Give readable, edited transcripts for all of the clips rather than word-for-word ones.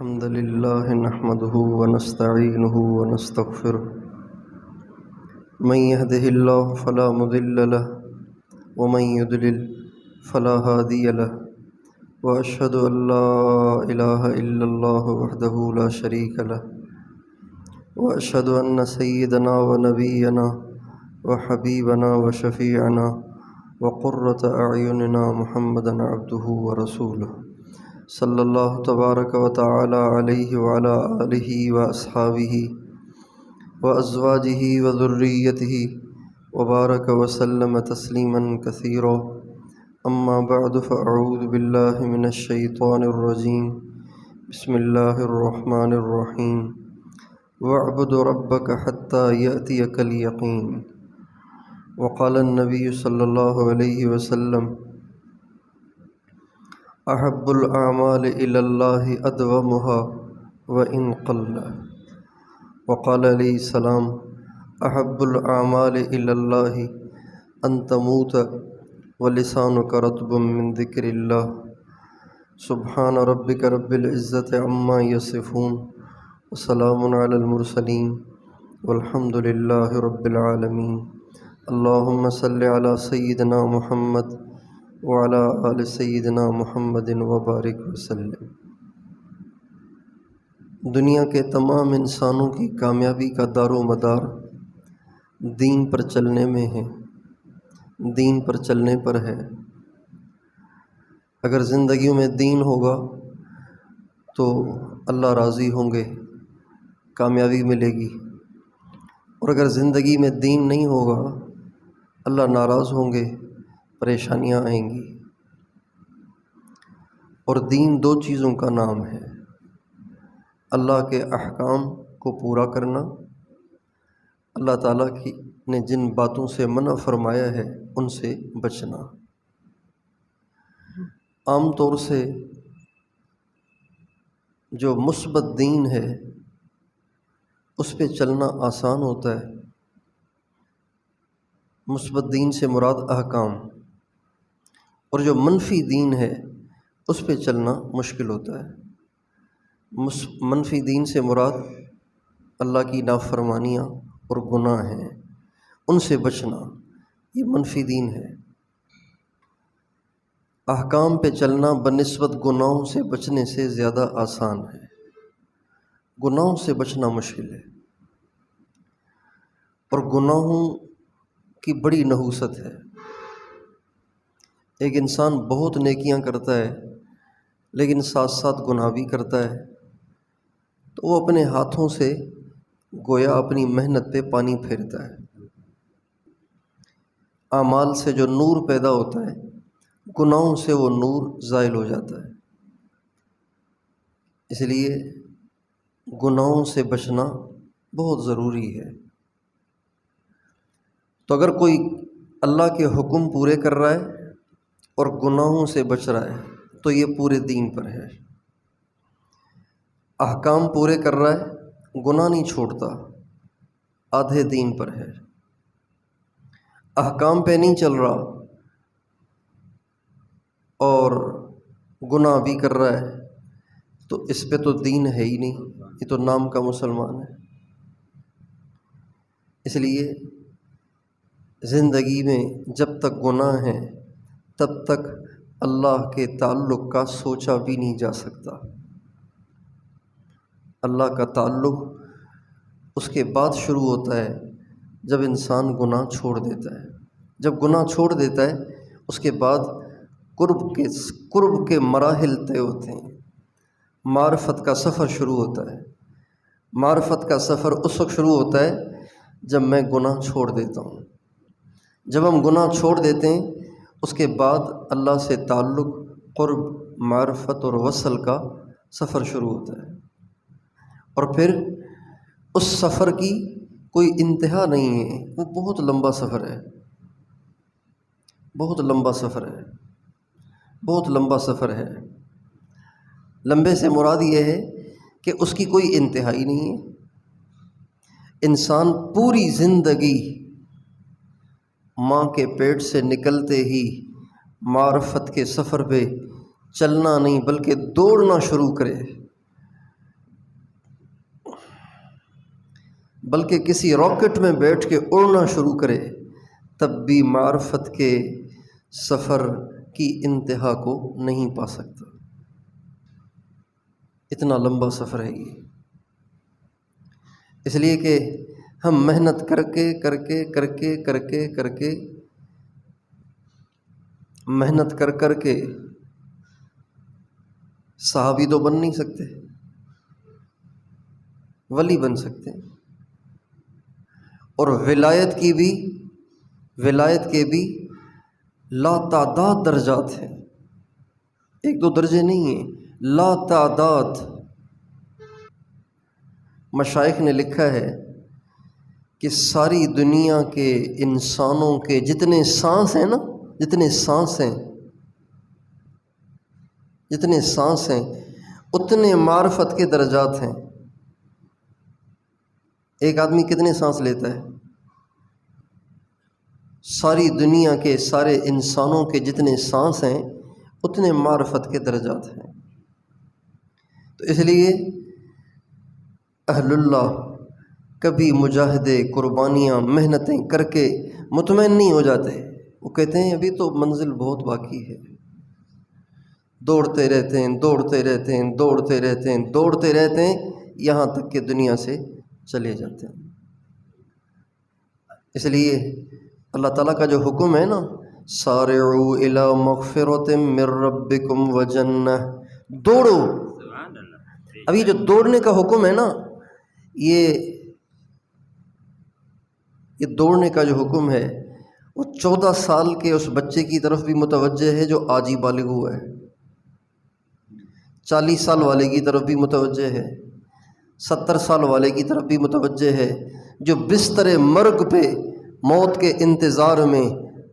الحمد لله نحمده ونستعينه ونستغفره من يهده الله فلا مضل له ومن يضلل فلا هادي له وأشهد أن لا إله إلا الله وحده لا شريك له وأشهد أن سيدنا ونبينا وحبيبنا وشفيعنا وقرة أعيننا محمدا عبده ورسوله صلی اللہ تبارک و تعالی علیہ وعلی آلہ واصحابہ وازواجہ وذریتہ وبارک وسلم تسلیما کثیرا اما بعد فاعوذ باللہ من الشیطان الرجیم بسم اللہ الرحمن الرحیم واعبد ربک حتی یأتیک الیقین وقال النبی صلی اللہ علیہ وسلم احب الاعمال الى اللہ ادومها وان قل وقال علیہ السلام احب الاعمال الى اللہ ان تموت ولسانک رطب من ذکر اللہ سبحان ربک رب العزت عما یصفون وسلام علی المرسلین والحمد للہ رب العالمین اللہم صل علی سیدنا محمد وعلی آل سیدنا محمد وبارک وسلم۔ دنیا کے تمام انسانوں کی کامیابی کا دار و مدار دین پر چلنے میں ہے، دین پر چلنے پر ہے۔ اگر زندگیوں میں دین ہوگا تو اللہ راضی ہوں گے، کامیابی ملے گی، اور اگر زندگی میں دین نہیں ہوگا اللہ ناراض ہوں گے، پریشانیاں آئیں گی۔ اور دین دو چیزوں کا نام ہے، اللہ کے احکام کو پورا کرنا، اللہ تعالیٰ نے جن باتوں سے منع فرمایا ہے ان سے بچنا۔ عام طور سے جو مثبت دین ہے اس پہ چلنا آسان ہوتا ہے۔ مثبت دین سے مراد احکام، اور جو منفی دین ہے اس پہ چلنا مشکل ہوتا ہے۔ منفی دین سے مراد اللہ کی نافرمانیاں اور گناہ ہیں، ان سے بچنا، یہ منفی دین ہے۔ احکام پہ چلنا بنسبت گناہوں سے بچنے سے زیادہ آسان ہے، گناہوں سے بچنا مشکل ہے، اور گناہوں کی بڑی نحوست ہے۔ ایک انسان بہت نیکیاں کرتا ہے لیکن ساتھ ساتھ گناہ بھی کرتا ہے تو وہ اپنے ہاتھوں سے گویا اپنی محنت پہ پانی پھیرتا ہے۔ اعمال سے جو نور پیدا ہوتا ہے، گناہوں سے وہ نور زائل ہو جاتا ہے۔ اس لیے گناہوں سے بچنا بہت ضروری ہے۔ تو اگر کوئی اللہ کے حکم پورے کر رہا ہے اور گناہوں سے بچ رہا ہے تو یہ پورے دین پر ہے۔ احکام پورے کر رہا ہے، گناہ نہیں چھوڑتا، آدھے دین پر ہے۔ احکام پہ نہیں چل رہا اور گناہ بھی کر رہا ہے تو اس پہ تو دین ہے ہی نہیں، یہ تو نام کا مسلمان ہے۔ اس لیے زندگی میں جب تک گناہ ہیں تب تک اللہ کے تعلق کا سوچا بھی نہیں جا سکتا۔ اللہ کا تعلق اس کے بعد شروع ہوتا ہے جب انسان گناہ چھوڑ دیتا ہے۔ جب گناہ چھوڑ دیتا ہے اس کے بعد قرب کے مراحل طے ہوتے ہیں، معرفت کا سفر شروع ہوتا ہے۔ معرفت کا سفر اس وقت شروع ہوتا ہے جب میں گناہ چھوڑ دیتا ہوں۔ جب ہم گناہ چھوڑ دیتے ہیں اس کے بعد اللہ سے تعلق، قرب، معرفت اور وصل کا سفر شروع ہوتا ہے، اور پھر اس سفر کی کوئی انتہا نہیں ہے، وہ بہت لمبا سفر ہے، بہت لمبا سفر ہے، بہت لمبا سفر ہے۔ لمبے سے مراد یہ ہے کہ اس کی کوئی انتہائی نہیں ہے۔ انسان پوری زندگی ماں کے پیٹ سے نکلتے ہی معرفت کے سفر پہ چلنا نہیں بلکہ دوڑنا شروع کرے بلکہ کسی راکٹ میں بیٹھ کے اڑنا شروع کرے تب بھی معرفت کے سفر کی انتہا کو نہیں پا سکتا۔ اتنا لمبا سفر ہے یہ، اس لیے کہ ہم محنت کر کے محنت کر کے صحابی تو بن نہیں سکتے، ولی بن سکتے ہیں، اور ولایت کے بھی لا تعداد درجات ہیں، ایک دو درجے نہیں ہیں، لا تعداد۔ مشائخ نے لکھا ہے کہ ساری دنیا کے انسانوں کے جتنے سانس ہیں نا، جتنے سانس ہیں اتنے معرفت کے درجات ہیں۔ ایک آدمی کتنے سانس لیتا ہے؟ ساری دنیا کے سارے انسانوں کے جتنے سانس ہیں اتنے معرفت کے درجات ہیں۔ تو اس لیے اہل اللہ کبھی مجاہدے، قربانیاں، محنتیں کر کے مطمئن نہیں ہو جاتے، وہ کہتے ہیں ابھی تو منزل بہت باقی ہے، دوڑتے رہتے ہیں یہاں تک کہ دنیا سے چلے جاتے ہیں۔ اس لیے اللہ تعالیٰ کا جو حکم ہے نا، سارعوا الی مغفرۃ من ربکم وجنہ، دوڑو۔ اب یہ جو دوڑنے کا حکم ہے نا، یہ دوڑنے کا جو حکم ہے وہ 14 سال کے اس بچے کی طرف بھی متوجہ ہے جو آج ہی بالغ ہوا ہے، 40 سال والے کی طرف بھی متوجہ ہے، 70 سال والے کی طرف بھی متوجہ ہے، جو بستر مرگ پہ موت کے انتظار میں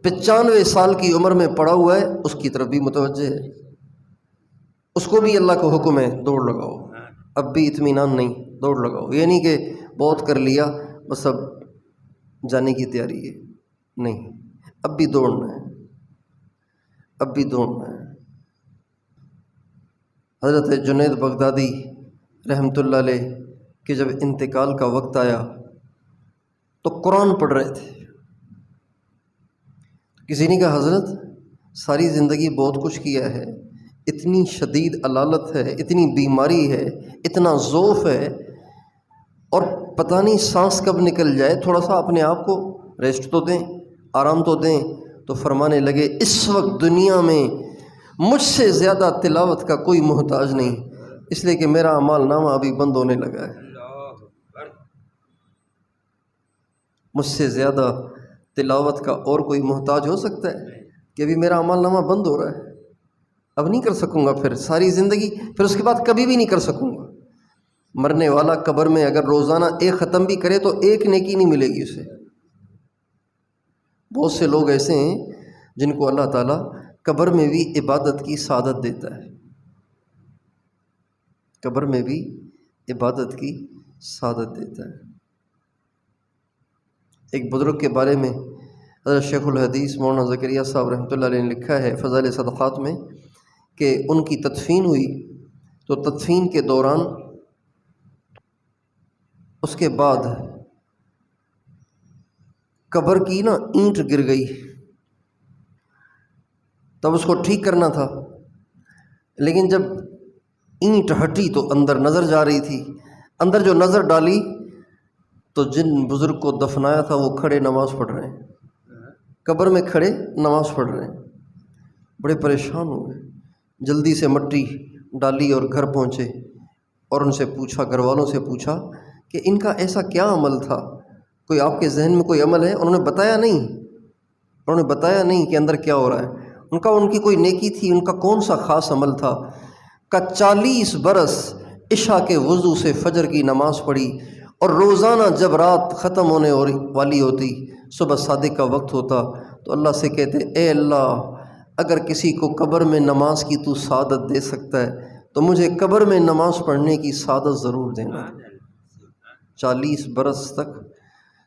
95 سال کی عمر میں پڑا ہوا ہے اس کی طرف بھی متوجہ ہے، اس کو بھی اللہ کا حکم ہے دوڑ لگاؤ۔ اب بھی اطمینان نہیں، دوڑ لگاؤ، یہ نہیں کہ بہت کر لیا بس اب جانے کی تیاری ہے، نہیں، اب بھی دوڑنا ہے۔ حضرت جنید بغدادی رحمۃ اللہ علیہ کہ جب انتقال کا وقت آیا تو قرآن پڑھ رہے تھے، کسی نے کہا حضرت ساری زندگی بہت کچھ کیا ہے، اتنی شدید علالت ہے، اتنی بیماری ہے، اتنا ضعف ہے، اور پتہ نہیں سانس کب نکل جائے، تھوڑا سا اپنے آپ کو ریسٹ تو دیں، آرام تو دیں۔ تو فرمانے لگے اس وقت دنیا میں مجھ سے زیادہ تلاوت کا کوئی محتاج نہیں، اس لیے کہ میرا اعمال نامہ ابھی بند ہونے لگا ہے، مجھ سے زیادہ تلاوت کا اور کوئی محتاج ہو سکتا ہے کہ ابھی میرا اعمال نامہ بند ہو رہا ہے، اب نہیں کر سکوں گا، پھر ساری زندگی، پھر اس کے بعد کبھی بھی نہیں کر سکوں گا۔ مرنے والا قبر میں اگر روزانہ ایک ختم بھی کرے تو ایک نیکی نہیں ملے گی اسے۔ بہت سے لوگ ایسے ہیں جن کو اللہ تعالیٰ قبر میں بھی عبادت کی سعادت دیتا ہے، قبر میں بھی عبادت کی سعادت دیتا ہے۔ ایک بزرگ کے بارے میں حضرت شیخ الحدیث مولانا زکریا صاحب رحمۃ اللہ علیہ نے لکھا ہے فضائل صدقات میں کہ ان کی تدفین ہوئی تو تدفین کے دوران اس کے بعد قبر کی نا اینٹ گر گئی، تب اس کو ٹھیک کرنا تھا، لیکن جب اینٹ ہٹی تو اندر نظر جا رہی تھی، اندر جو نظر ڈالی تو جن بزرگ کو دفنایا تھا وہ کھڑے نماز پڑھ رہے ہیں، قبر میں کھڑے نماز پڑھ رہے ہیں، بڑے پریشان ہوئے، جلدی سے مٹی ڈالی اور گھر پہنچے اور ان سے پوچھا، گھر والوں سے پوچھا کہ ان کا ایسا کیا عمل تھا، کوئی آپ کے ذہن میں کوئی عمل ہے؟ انہوں نے بتایا نہیں کہ اندر کیا ہو رہا ہے۔ ان کی کوئی نیکی تھی، ان کا کون سا خاص عمل تھا؟ کا 40 برس عشاء کے وضو سے فجر کی نماز پڑھی، اور روزانہ جب رات ختم ہونے والی ہوتی، صبح صادق کا وقت ہوتا تو اللہ سے کہتے اے اللہ اگر کسی کو قبر میں نماز کی تو سعادت دے سکتا ہے تو مجھے قبر میں نماز پڑھنے کی سعادت ضرور دینا۔ 40 برس تک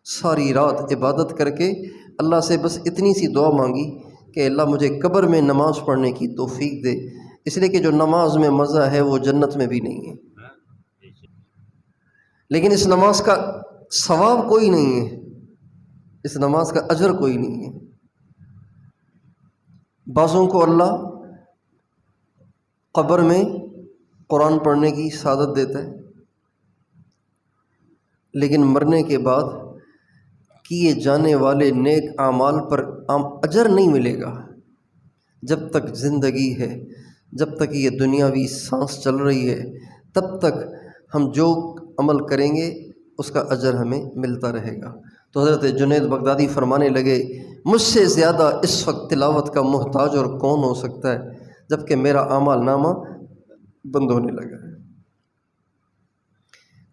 ساری رات عبادت کر کے اللہ سے بس اتنی سی دعا مانگی کہ اللہ مجھے قبر میں نماز پڑھنے کی توفیق دے، اس لیے کہ جو نماز میں مزہ ہے وہ جنت میں بھی نہیں ہے۔ لیکن اس نماز کا ثواب کوئی نہیں ہے، اس نماز کا اجر کوئی نہیں ہے۔ بعضوں کو اللہ قبر میں قرآن پڑھنے کی سعادت دیتا ہے، لیکن مرنے کے بعد کیے جانے والے نیک اعمال پر اجر نہیں ملے گا۔ جب تک زندگی ہے، جب تک یہ دنیاوی سانس چل رہی ہے، تب تک ہم جو عمل کریں گے اس کا اجر ہمیں ملتا رہے گا۔ تو حضرت جنید بغدادی فرمانے لگے، مجھ سے زیادہ اس وقت تلاوت کا محتاج اور کون ہو سکتا ہے جب کہ میرا اعمال نامہ بند ہونے لگا ہے۔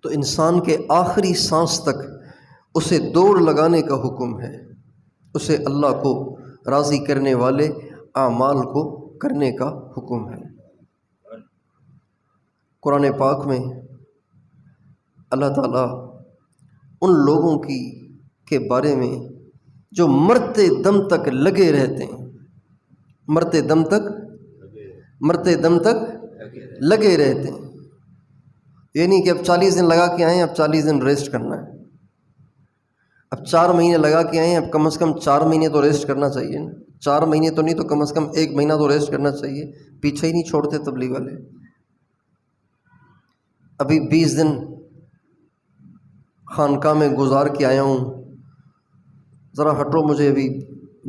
تو انسان کے آخری سانس تک اسے دوڑ لگانے کا حکم ہے، اسے اللہ کو راضی کرنے والے اعمال کو کرنے کا حکم ہے۔ قرآن پاک میں اللہ تعالیٰ ان لوگوں کے بارے میں جو مرتے دم تک لگے رہتے ہیں، مرتے دم تک لگے رہتے ہیں، یہ نہیں کہ اب 40 دن لگا کے آئیں اب 40 دن ریسٹ کرنا ہے، اب 4 مہینے لگا کے آئیں اب کم از کم 4 مہینے تو ریسٹ کرنا چاہیے نا، 4 مہینے تو نہیں تو کم از کم 1 مہینہ تو ریسٹ کرنا چاہیے۔ پیچھے ہی نہیں چھوڑتے تبلیغ والے۔ ابھی 20 دن خانقاہ میں گزار کے آیا ہوں، ذرا ہٹو، مجھے ابھی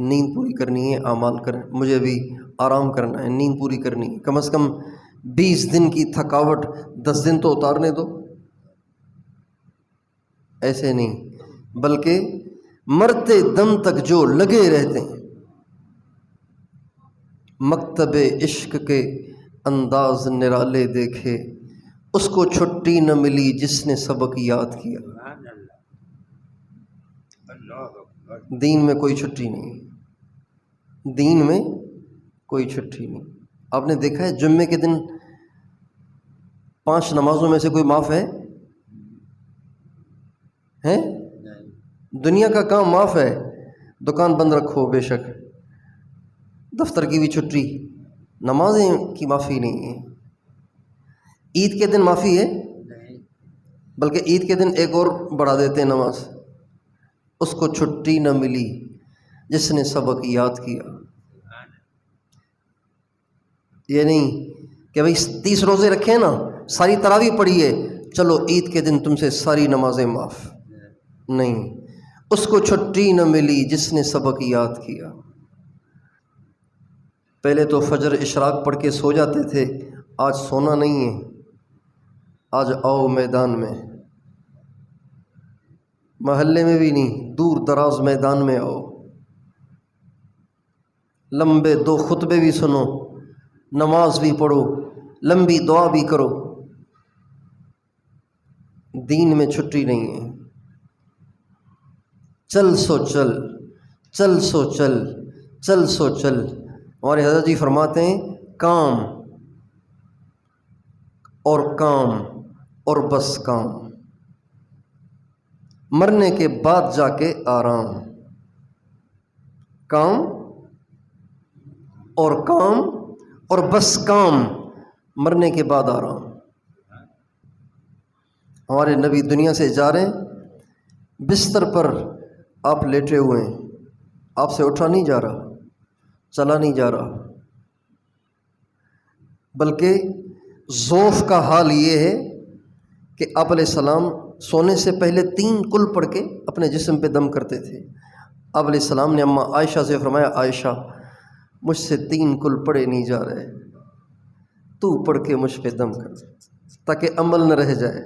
نیند پوری کرنی ہے، اعمال کریں، مجھے ابھی آرام کرنا ہے، نیند پوری کرنی ہے، کم از کم 20 دن کی تھکاوٹ 10 دن تو اتارنے دو۔ ایسے نہیں، بلکہ مرتے دم تک جو لگے رہتے ہیں، مکتب عشق کے انداز نرالے دیکھے، اس کو چھٹی نہ ملی جس نے سبق یاد کیا۔ دین میں کوئی چھٹی نہیں، دین میں کوئی چھٹی نہیں۔ آپ نے دیکھا ہے جمعے کے دن 5 نمازوں میں سے کوئی معاف ہے؟ دنیا کا کام معاف ہے، دکان بند رکھو بے شک، دفتر کی بھی چھٹی، نمازیں کی معافی نہیں ہے۔ عید کے دن معافی ہے، بلکہ عید کے دن ایک اور بڑھا دیتے ہیں نماز، اس کو چھٹی نہ ملی جس نے سبق یاد کیا۔ یہ نہیں کہ بھائی 30 روزے رکھے نا، ساری تراویح پڑھی ہے، چلو عید کے دن تم سے ساری نمازیں معاف، نہیں، اس کو چھٹی نہ ملی جس نے سبق یاد کیا۔ پہلے تو فجر اشراق پڑھ کے سو جاتے تھے، آج سونا نہیں ہے، آج آؤ میدان میں، محلے میں بھی نہیں، دور دراز میدان میں آؤ، لمبے 2 خطبے بھی سنو، نماز بھی پڑھو، لمبی دعا بھی کرو۔ دین میں چھٹی نہیں ہے، چل سو چل، چل سو چل، چل سو چل۔ ہمارے حضرت جی فرماتے ہیں، کام اور کام اور بس کام، مرنے کے بعد جا کے آرام، کام اور کام اور بس کام، مرنے کے بعد آرام۔ ہمارے نبی دنیا سے جا رہے ہیں، بستر پر آپ لیٹے ہوئے ہیں، آپ سے اٹھا نہیں جا رہا، چلا نہیں جا رہا، بلکہ ضعف کا حال یہ ہے کہ آپ علیہ السلام سونے سے پہلے 3 کل پڑھ کے اپنے جسم پہ دم کرتے تھے۔ آپ علیہ السلام نے اماں عائشہ سے فرمایا، عائشہ مجھ سے 3 کل پڑھے نہیں جا رہے، تو پڑھ کے مجھ پہ دم کر، تاکہ عمل نہ رہ جائے،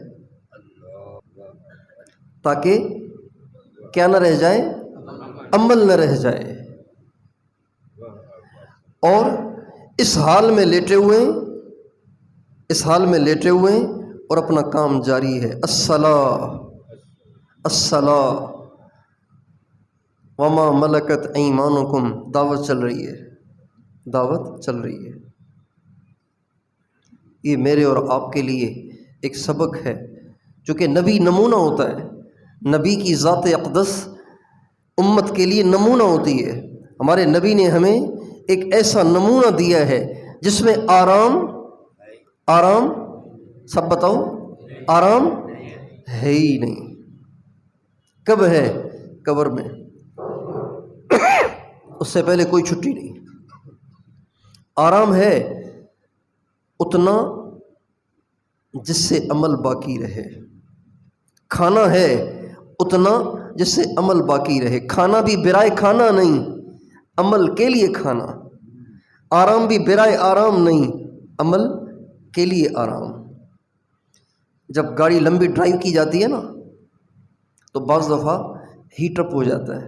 تاکہ کیا نہ رہ جائے، عمل نہ رہ جائے۔ اور اس حال میں لیٹے ہوئے ہیں اور اپنا کام جاری ہے، الصلاۃ الصلاۃ وما ملکت ایمانکم، دعوت چل رہی ہے، دعوت چل رہی ہے۔ یہ میرے اور آپ کے لیے ایک سبق ہے، چونکہ نبی نمونہ ہوتا ہے، نبی کی ذات اقدس امت کے لیے نمونہ ہوتی ہے۔ ہمارے نبی نے ہمیں ایک ایسا نمونہ دیا ہے جس میں آرام سب بتاؤ، آرام ہے ہی نہیں۔ کب ہے؟ قبر میں، اس سے پہلے کوئی چھٹی نہیں۔ آرام ہے اتنا جس سے عمل باقی رہے، کھانا ہے اتنا جس سے عمل باقی رہے، کھانا بھی برائے کھانا نہیں، عمل کے لیے کھانا، آرام بھی برائے آرام نہیں، عمل کے لیے آرام۔ جب گاڑی لمبی ڈرائیو کی جاتی ہے نا تو بعض دفعہ ہیٹ اپ ہو جاتا ہے،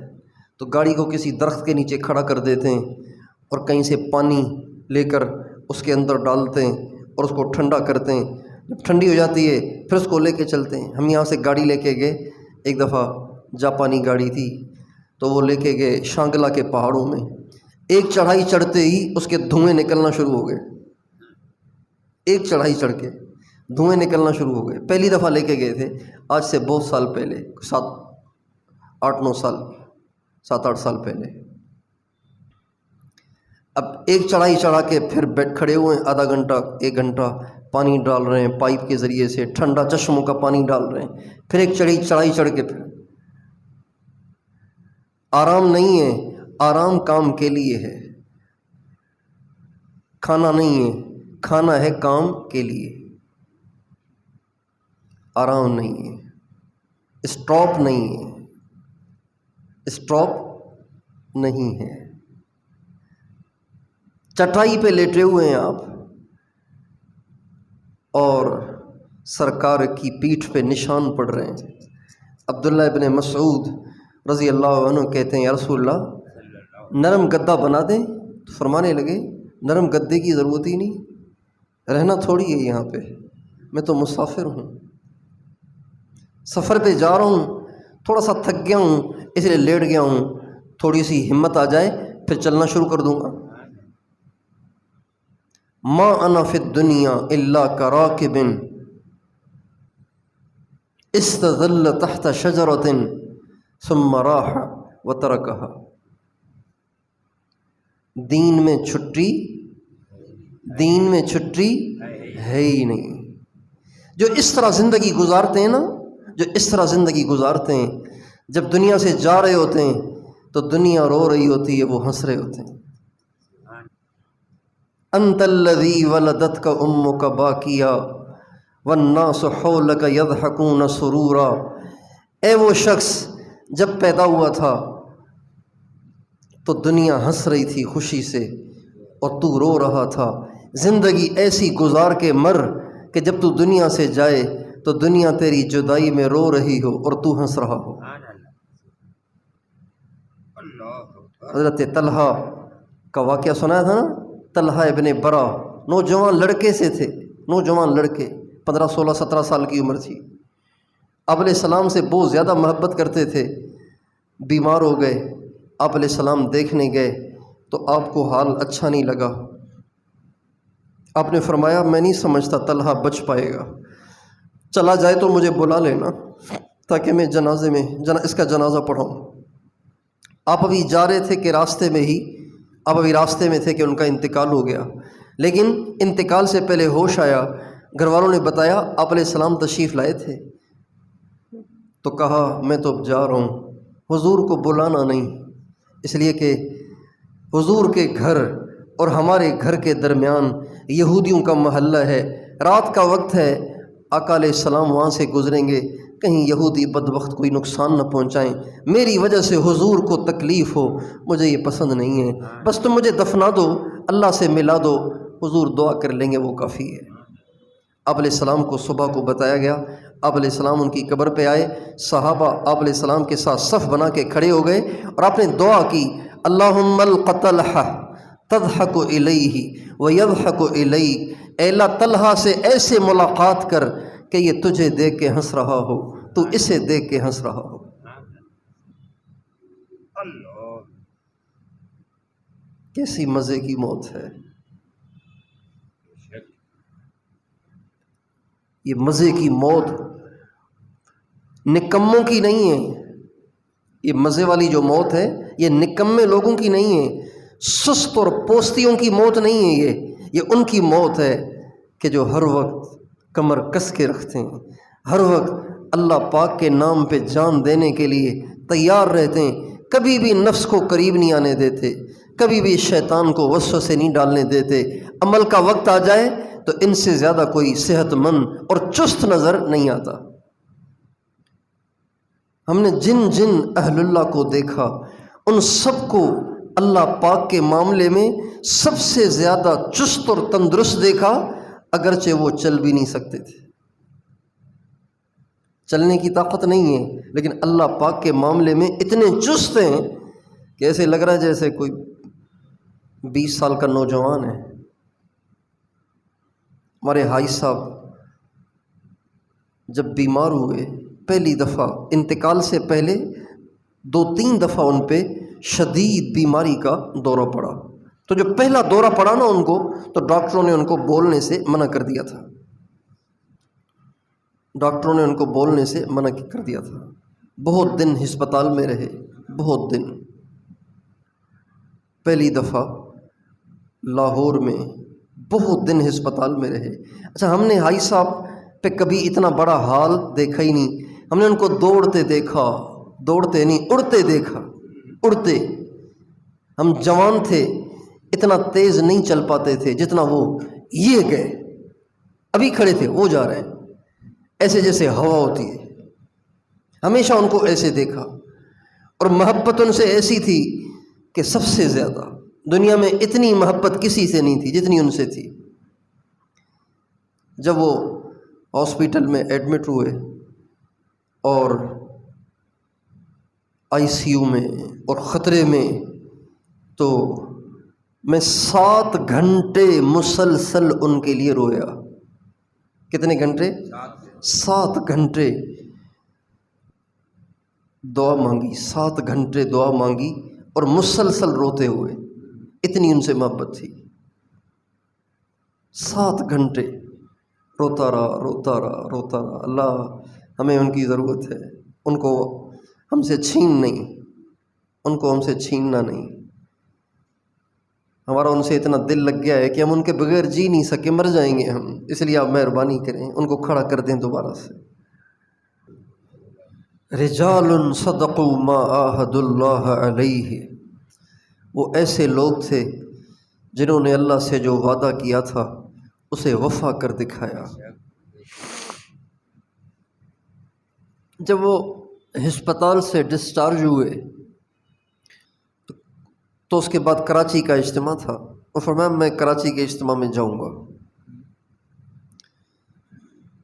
تو گاڑی کو کسی درخت کے نیچے کھڑا کر دیتے ہیں اور کہیں سے پانی لے کر اس کے اندر ڈالتے ہیں اور اس کو ٹھنڈا کرتے ہیں۔ جب ٹھنڈی ہو جاتی ہے پھر اس کو لے کے چلتے ہیں۔ ہم یہاں سے گاڑی لے کے گئے، ایک دفعہ جاپانی گاڑی تھی تو وہ لے کے گئے شانگلا کے پہاڑوں میں، ایک چڑھائی چڑھتے ہی اس کے دھوئیں نکلنا شروع ہو گئے، ایک چڑھائی چڑھ کے دھوئیں نکلنا شروع ہو گئے۔ پہلی دفعہ لے کے گئے تھے، آج سے بہت سال پہلے، 7-8 سال پہلے۔ اب ایک چڑھائی چڑھا کے پھر بیٹھ کھڑے ہوئے ہیں، آدھا گھنٹہ 1 گھنٹہ پانی ڈال رہے ہیں پائپ کے ذریعے سے، ٹھنڈا چشموں کا پانی ڈال رہے ہیں، پھر ایک چڑھائی چڑھ کے پھر آرام نہیں ہے، آرام کام کے لیے ہے، کھانا نہیں ہے، کھانا ہے کام کے لیے، آرام نہیں ہے، اسٹاپ نہیں ہے، اسٹاپ نہیں ہے۔ چٹائی پہ لیٹے ہوئے ہیں آپ اور سرکار کی پیٹھ پہ نشان پڑ رہے ہیں۔ عبداللہ ابن مسعود رضی اللہ عنہ کہتے ہیں یا رسول اللہ نرم گدا بنا دیں، تو فرمانے لگے نرم گدے کی ضرورت ہی نہیں، رہنا تھوڑی ہے یہاں پہ، میں تو مسافر ہوں، سفر پہ جا رہا ہوں، تھوڑا سا تھک گیا ہوں اس لیے لیٹ گیا ہوں، تھوڑی سی ہمت آ جائے پھر چلنا شروع کر دوں گا۔ ما انا فی الدنیا الا کراکب استظل تحت شجرۃ ثم راح وترکها۔ دین میں چھٹی ہے ہی نہیں۔ جو اس طرح زندگی گزارتے ہیں نا، جو اس طرح زندگی گزارتے ہیں، جب دنیا سے جا رہے ہوتے ہیں تو دنیا رو رہی ہوتی ہے، وہ ہنس رہے ہوتے ہیں۔ انت الذی ولدتک امک باکیا والناس حولک یضحکون سرورا۔ اے وہ شخص جب پیدا ہوا تھا تو دنیا ہنس رہی تھی خوشی سے اور تو رو رہا تھا۔ زندگی ایسی گزار کے مر کہ جب تو دنیا سے جائے تو دنیا تیری جدائی میں رو رہی ہو اور تو ہنس رہا ہو۔ حضرت طلحہ کا واقعہ سنایا تھا نا، طلحہ ابن برا نوجوان لڑکے سے تھے، نوجوان لڑکے 15 16 17 سال کی عمر تھی، آپ علیہ السلام سے بہت زیادہ محبت کرتے تھے۔ بیمار ہو گئے، آپ علیہ السلام دیکھنے گئے تو آپ کو حال اچھا نہیں لگا۔ آپ نے فرمایا میں نہیں سمجھتا طلحہ بچ پائے گا، چلا جائے تو مجھے بلا لینا تاکہ میں جنازے میں اس کا جنازہ پڑھاؤں۔ آپ ابھی جا رہے تھے کہ راستے میں تھے کہ ان کا انتقال ہو گیا، لیکن انتقال سے پہلے ہوش آیا، گھر والوں نے بتایا آپ علیہ السلام تشریف لائے تھے، تو کہا میں تو اب جا رہا ہوں، حضور کو بلانا نہیں، اس لیے کہ حضور کے گھر اور ہمارے گھر کے درمیان یہودیوں کا محلہ ہے، رات کا وقت ہے، آقا علیہ السلام وہاں سے گزریں گے، کہیں یہودی بدبخت کوئی نقصان نہ پہنچائیں، میری وجہ سے حضور کو تکلیف ہو، مجھے یہ پسند نہیں ہے، بس تم مجھے دفنا دو، اللہ سے ملا دو، حضور دعا کر لیں گے وہ کافی ہے۔ آپ علیہ السلام کو صبح کو بتایا گیا، آپ علیہ السلام ان کی قبر پہ آئے، صحابہ آپ علیہ السلام کے ساتھ صف بنا کے کھڑے ہو گئے اور آپ نے دعا کی، اللہم الق طلحہ تضحک الیہ ویضحک الیک، اے اللہ طلحہ سے ایسے ملاقات کر کہ یہ تجھے دیکھ کے ہنس رہا ہو، تو اسے دیکھ کے ہنس رہا ہو۔ کیسی مزے کی موت ہے یہ، مزے کی موت نکموں کی نہیں ہے، یہ مزے والی جو موت ہے یہ نکمے لوگوں کی نہیں ہے، سست اور پوستیوں کی موت نہیں ہے، یہ ان کی موت ہے کہ جو ہر وقت کمر کس کے رکھتے ہیں، ہر وقت اللہ پاک کے نام پہ جان دینے کے لیے تیار رہتے ہیں، کبھی بھی نفس کو قریب نہیں آنے دیتے، کبھی بھی شیطان کو وسوسے نہیں ڈالنے دیتے۔ عمل کا وقت آ جائے تو ان سے زیادہ کوئی صحت مند اور چست نظر نہیں آتا۔ ہم نے جن جن اہل اللہ کو دیکھا ان سب کو اللہ پاک کے معاملے میں سب سے زیادہ چست اور تندرست دیکھا، اگرچہ وہ چل بھی نہیں سکتے تھے، چلنے کی طاقت نہیں ہے، لیکن اللہ پاک کے معاملے میں اتنے چست ہیں کہ ایسے لگ رہا ہے جیسے کوئی 20 سال کا نوجوان ہے۔ ہمارے حاج صاحب جب بیمار ہوئے، پہلی دفعہ انتقال سے پہلے 2-3 دفعہ ان پہ شدید بیماری کا دورہ پڑا، تو جو پہلا دورہ پڑا نا ان کو، تو ڈاکٹروں نے ان کو بولنے سے منع کر دیا تھا، ڈاکٹروں نے ان کو بولنے سے منع کر دیا تھا۔ بہت دن ہسپتال میں رہے، بہت دن، پہلی دفعہ لاہور میں بہت دن ہسپتال میں رہے۔ اچھا، ہم نے حاج صاحب پہ کبھی اتنا بڑا حال دیکھا ہی نہیں، ہم نے ان کو دوڑتے دیکھا، دوڑتے نہیں اڑتے دیکھا، اڑتے۔ ہم جوان تھے، اتنا تیز نہیں چل پاتے تھے جتنا وہ یہ گئے، ابھی کھڑے تھے وہ جا رہے ہیں، ایسے جیسے ہوا ہوتی ہے، ہمیشہ ان کو ایسے دیکھا۔ اور محبت ان سے ایسی تھی کہ سب سے زیادہ دنیا میں اتنی محبت کسی سے نہیں تھی جتنی ان سے تھی۔ جب وہ ہاسپٹل میں ایڈمٹ ہوئے اور ICU میں اور خطرے میں، تو میں 7 گھنٹے مسلسل ان کے لیے رویا۔ کتنے گھنٹے؟ 7 گھنٹے دعا مانگی، 7 گھنٹے دعا مانگی اور مسلسل روتے ہوئے، اتنی ان سے محبت تھی۔ 7 گھنٹے روتا رہا، روتا رہا، روتا رہا۔ اللہ ہمیں ان کی ضرورت ہے، ان کو ہم سے چھین نہیں، ان کو ہم سے چھیننا نہیں۔ ہمارا ان سے اتنا دل لگ گیا ہے کہ ہم ان کے بغیر جی نہیں سکے، مر جائیں گے ہم، اس لیے آپ مہربانی کریں ان کو کھڑا کر دیں دوبارہ سے۔ رجال صدقوا ما عاهدوا اللہ علیہ، وہ ایسے لوگ تھے جنہوں نے اللہ سے جو وعدہ کیا تھا اسے وفا کر دکھایا۔ جب وہ ہسپتال سے ڈسچارج ہوئے تو اس کے بعد کراچی کا اجتماع تھا، اور فرمایا میں کراچی کے اجتماع میں جاؤں گا۔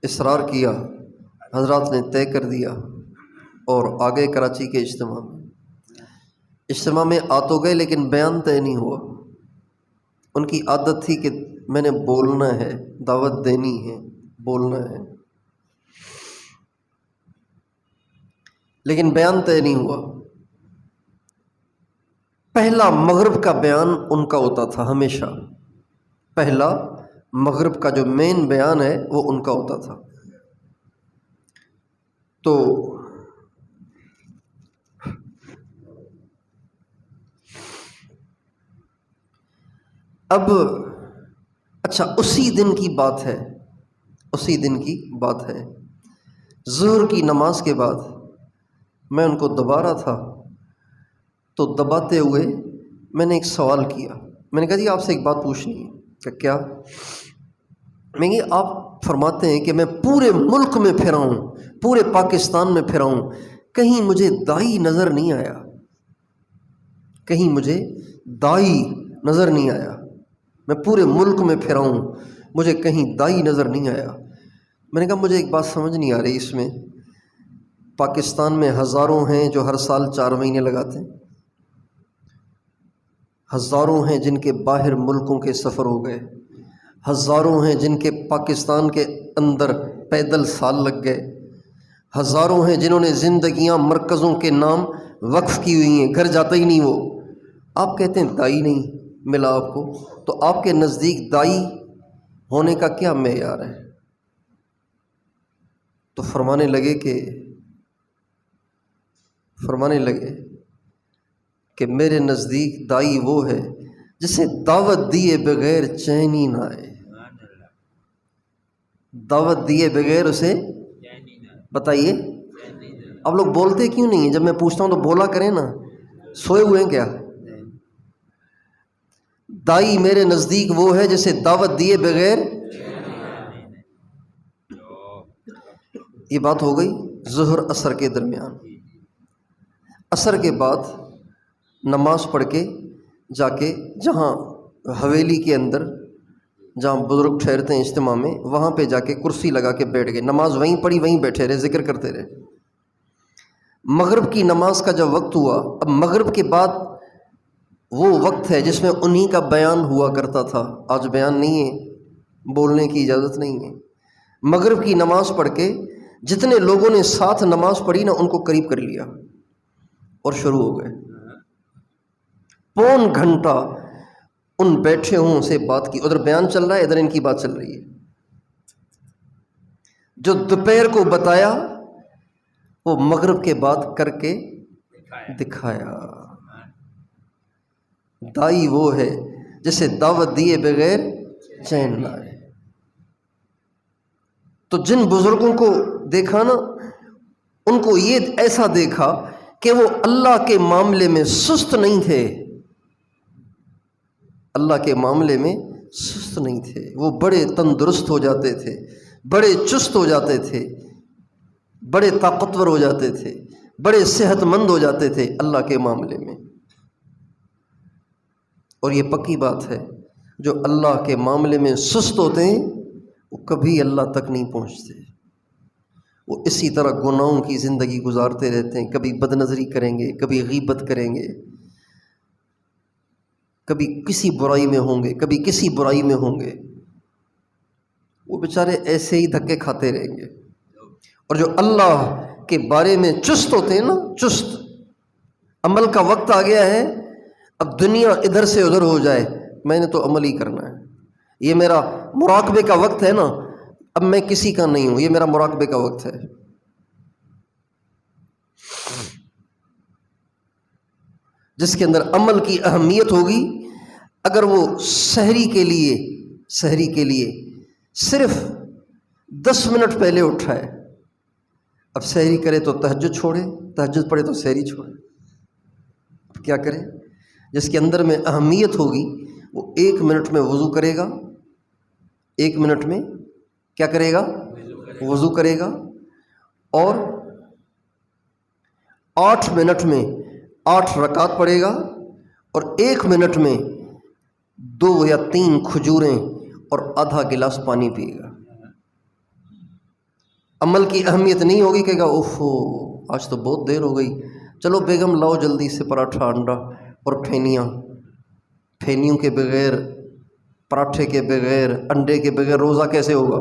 اصرار کیا، حضرات نے طے کر دیا اور آگے کراچی کے اجتماع میں آ تو گئے، لیکن بیان طے نہیں ہوا۔ ان کی عادت تھی کہ میں نے بولنا ہے، دعوت دینی ہے، بولنا ہے، لیکن بیان طے نہیں ہوا۔ پہلا مغرب کا بیان ان کا ہوتا تھا ہمیشہ، پہلا مغرب کا جو مین بیان ہے وہ ان کا ہوتا تھا۔ تو اب اچھا، اسی دن کی بات ہے، اسی دن کی بات ہے، ظہر کی نماز کے بعد میں ان کو دبا رہا تھا، تو دباتے ہوئے میں نے ایک سوال کیا۔ میں نے کہا جی آپ سے ایک بات پوچھنی ہے۔ کہ کیا؟ میں کہ آپ فرماتے ہیں کہ میں پورے ملک میں پھرا ہوں، پورے پاکستان میں پھرا ہوں، کہیں مجھے دائی نظر نہیں آیا، کہیں مجھے دائی نظر نہیں آیا، میں پورے ملک میں پھرا ہوں، مجھے کہیں دائی نظر نہیں آیا۔ میں نے کہا مجھے ایک بات سمجھ نہیں آ رہی، اس میں پاکستان میں ہزاروں ہیں جو ہر سال 4 مہینے لگاتے ہیں، ہزاروں ہیں جن کے باہر ملکوں کے سفر ہو گئے، ہزاروں ہیں جن کے پاکستان کے اندر پیدل سال لگ گئے، ہزاروں ہیں جنہوں نے زندگیاں مرکزوں کے نام وقف کی ہوئی ہیں، گھر جاتا ہی نہیں وہ۔ آپ کہتے ہیں دائی نہیں ملا آپ کو، تو آپ کے نزدیک دائی ہونے کا کیا معیار ہے؟ تو فرمانے لگے کہ میرے نزدیک دائی وہ ہے جسے دعوت دیے بغیر چین ہی نہ آئے، دعوت دیے بغیر اسے بتائیے آپ لوگ بولتے کیوں نہیں ہیں؟ جب میں پوچھتا ہوں تو بولا کریں نا، سوئے ہوئے ہیں کیا؟ دائی میرے نزدیک وہ ہے جسے دعوت دیے بغیر، یہ بات ہو گئی ظہر اثر کے درمیان۔ اثر کے بعد نماز پڑھ کے جا کے جہاں حویلی کے اندر جہاں بزرگ ٹھہرتے ہیں اجتماع میں، وہاں پہ جا کے کرسی لگا کے بیٹھ گئے، نماز وہیں پڑھی، وہیں بیٹھے رہے، ذکر کرتے رہے۔ مغرب کی نماز کا جب وقت ہوا، اب مغرب کے بعد وہ وقت ہے جس میں انہی کا بیان ہوا کرتا تھا، آج بیان نہیں ہے، بولنے کی اجازت نہیں ہے۔ مغرب کی نماز پڑھ کے جتنے لوگوں نے ساتھ نماز پڑھی نا، ان کو قریب کر لیا اور شروع ہو گئے۔ پون گھنٹہ ان بیٹھے ہوں سے بات کی، ادھر بیان چل رہا ہے، ادھر ان کی بات چل رہی ہے۔ جو دوپہر کو بتایا وہ مغرب کے بعد کر کے دکھایا۔ دائی وہ ہے جسے دعوت دیے بغیر چین نہ آئے۔ تو جن بزرگوں کو دیکھا نا، ان کو یہ ایسا دیکھا کہ وہ اللہ کے معاملے میں سست نہیں تھے، اللہ کے معاملے میں سست نہیں تھے، وہ بڑے تندرست ہو جاتے تھے، بڑے چست ہو جاتے تھے، بڑے طاقتور ہو جاتے تھے، بڑے صحت مند ہو جاتے تھے اللہ کے معاملے میں۔ اور یہ پکی بات ہے، جو اللہ کے معاملے میں سست ہوتے ہیں وہ کبھی اللہ تک نہیں پہنچتے، وہ اسی طرح گناہوں کی زندگی گزارتے رہتے ہیں، کبھی بد نظری کریں گے، کبھی غیبت کریں گے، کبھی کسی برائی میں ہوں گے، کبھی کسی برائی میں ہوں گے، وہ بیچارے ایسے ہی دھکے کھاتے رہیں گے۔ اور جو اللہ کے بارے میں چست ہوتے ہیں نا، چست، عمل کا وقت آ گیا ہے، اب دنیا ادھر سے ادھر ہو جائے، میں نے تو عمل ہی کرنا ہے، یہ میرا مراقبے کا وقت ہے نا، اب میں کسی کا نہیں ہوں، یہ میرا مراقبے کا وقت ہے۔ جس کے اندر عمل کی اہمیت ہوگی، اگر وہ سحری کے لیے صرف 10 منٹ پہلے اٹھا ہے، اب سحری کرے تو تہجد چھوڑے، تہجد پڑھے تو سحری چھوڑے، اب کیا کرے؟ جس کے اندر میں اہمیت ہوگی وہ 1 منٹ میں وضو کرے گا، 1 منٹ میں کیا کرے گا؟ وضو کرے گا، اور 8 منٹ میں 8 رکعت پڑھے گا، اور 1 منٹ میں 2 یا 3 کھجوریں اور آدھا گلاس پانی پیے گا۔ عمل کی اہمیت نہیں ہوگی، کہے گا اوفو آج تو بہت دیر ہو گئی، چلو بیگم لاؤ جلدی سے پراٹھا، انڈا اور پھینیوں کے بغیر، پراٹھے کے بغیر، انڈے کے بغیر روزہ کیسے ہوگا؟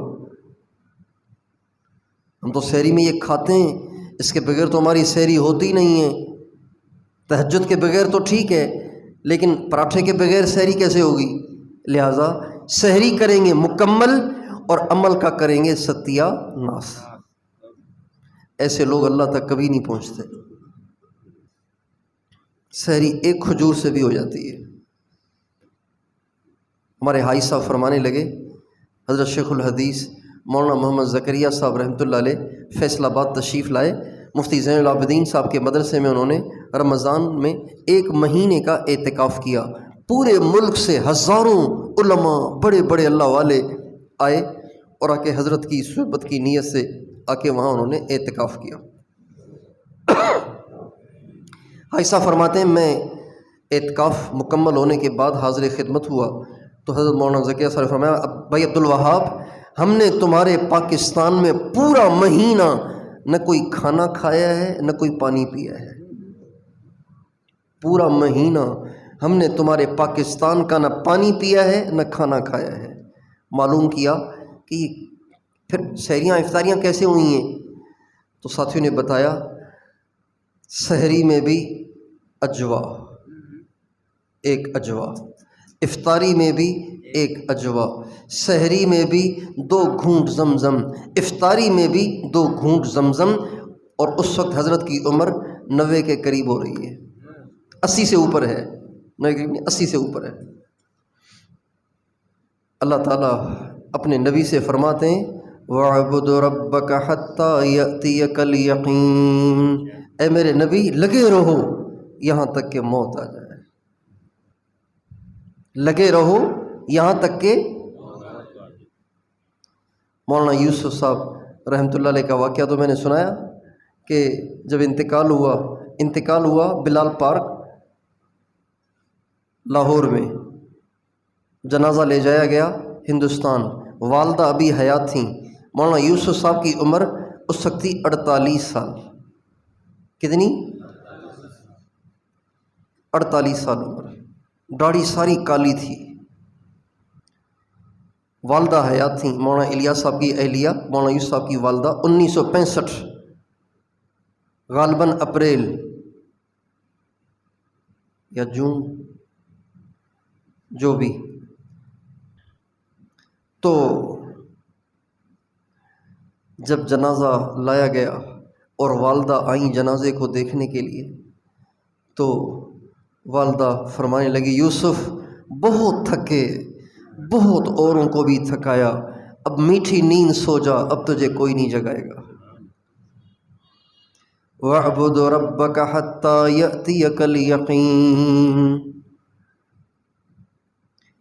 ہم تو سحری میں یہ کھاتے ہیں، اس کے بغیر تو ہماری سحری ہوتی نہیں ہے۔ تہجد کے بغیر تو ٹھیک ہے، لیکن پراٹھے کے بغیر سحری کیسے ہوگی؟ لہٰذا سحری کریں گے مکمل اور عمل کا کریں گے ستیہ ناس۔ ایسے لوگ اللہ تک کبھی نہیں پہنچتے۔ سحری 1 کھجور سے بھی ہو جاتی ہے۔ ہمارے حاج صاحب فرمانے لگے، حضرت شیخ الحدیث مولانا محمد زکریا صاحب رحمۃ اللہ علیہ فیصل آباد تشریف لائے، مفتی زین العابدین صاحب کے مدرسے میں انہوں نے رمضان میں 1 مہینے کا اعتکاف کیا۔ پورے ملک سے ہزاروں علماء، بڑے بڑے اللہ والے آئے اور آ کے حضرت کی صحبت کی نیت سے آ کے وہاں انہوں نے اعتکاف کیا۔ حاج صاحب فرماتے ہیں میں اعتکاف مکمل ہونے کے بعد حاضر خدمت ہوا تو حضرت مولانا زکریا صاحب نے فرمایا بھائی عبدالوہاب، ہم نے تمہارے پاکستان میں پورا مہینہ نہ کوئی کھانا کھایا ہے نہ کوئی پانی پیا ہے، پورا مہینہ ہم نے تمہارے پاکستان کا نہ پانی پیا ہے نہ کھانا کھایا ہے۔ معلوم کیا کہ پھر سحریاں افطاریاں کیسے ہوئی ہیں؟ تو ساتھیوں نے بتایا سحری میں بھی اجوا، 1 اجوا، افطاری میں بھی 1 اجوا، سحری میں بھی 2 گھونٹ زمزم، افطاری میں بھی 2 گھونٹ زمزم، اور اس وقت حضرت کی عمر 90 کے قریب ہو رہی ہے، 80 سے اوپر ہے، 80 سے اوپر ہے۔ اللہ تعالیٰ اپنے نبی سے فرماتے ہیں وَاعْبُدْ رَبَّكَ حَتَّى يَأْتِيَكَ الْيَقِينُ، اے میرے نبی لگے رہو یہاں تک کہ موت آ جائے، لگے رہو یہاں تک کہ مولانا یوسف صاحب رحمۃ اللہ علیہ کا واقعہ تو میں نے سنایا کہ جب انتقال ہوا بلال پارک لاہور میں، جنازہ لے جایا گیا ہندوستان، والدہ ابھی حیات تھیں، مولانا یوسف صاحب کی عمر اس وقت تھی 48 سال، کتنی؟ 48 سال عمر، داڑھی ساری کالی تھی، والدہ حیات تھیں، مولانا الیاس صاحب کی اہلیہ مولانا یوسف صاحب کی والدہ، 1965 غالباً اپریل یا جون جو بھی، تو جب جنازہ لایا گیا اور والدہ آئیں جنازے کو دیکھنے کے لیے، تو والدہ فرمانے لگی یوسف بہت تھکے، بہت اوروں کو بھی تھکایا، اب میٹھی نیند سو جا، اب تجھے کوئی نہیں جگائے گا۔ وَاعْبُدْ رَبَّكَ حَتَّى يَأْتِيَكَ الْيَقِينُ،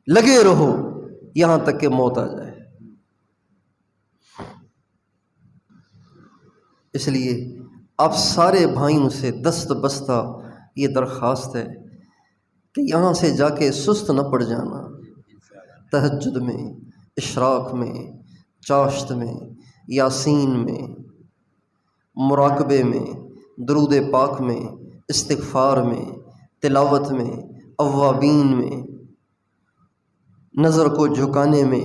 لگے رہو یہاں تک کہ موت آ جائے۔ اس لیے آپ سارے بھائیوں سے دست بستہ یہ درخواست ہے کہ یہاں سے جا کے سست نہ پڑ جانا، تہجد میں، اشراق میں، چاشت میں، یاسین میں، مراقبے میں، درود پاک میں، استغفار میں، تلاوت میں، اوابین میں، نظر کو جھکانے میں،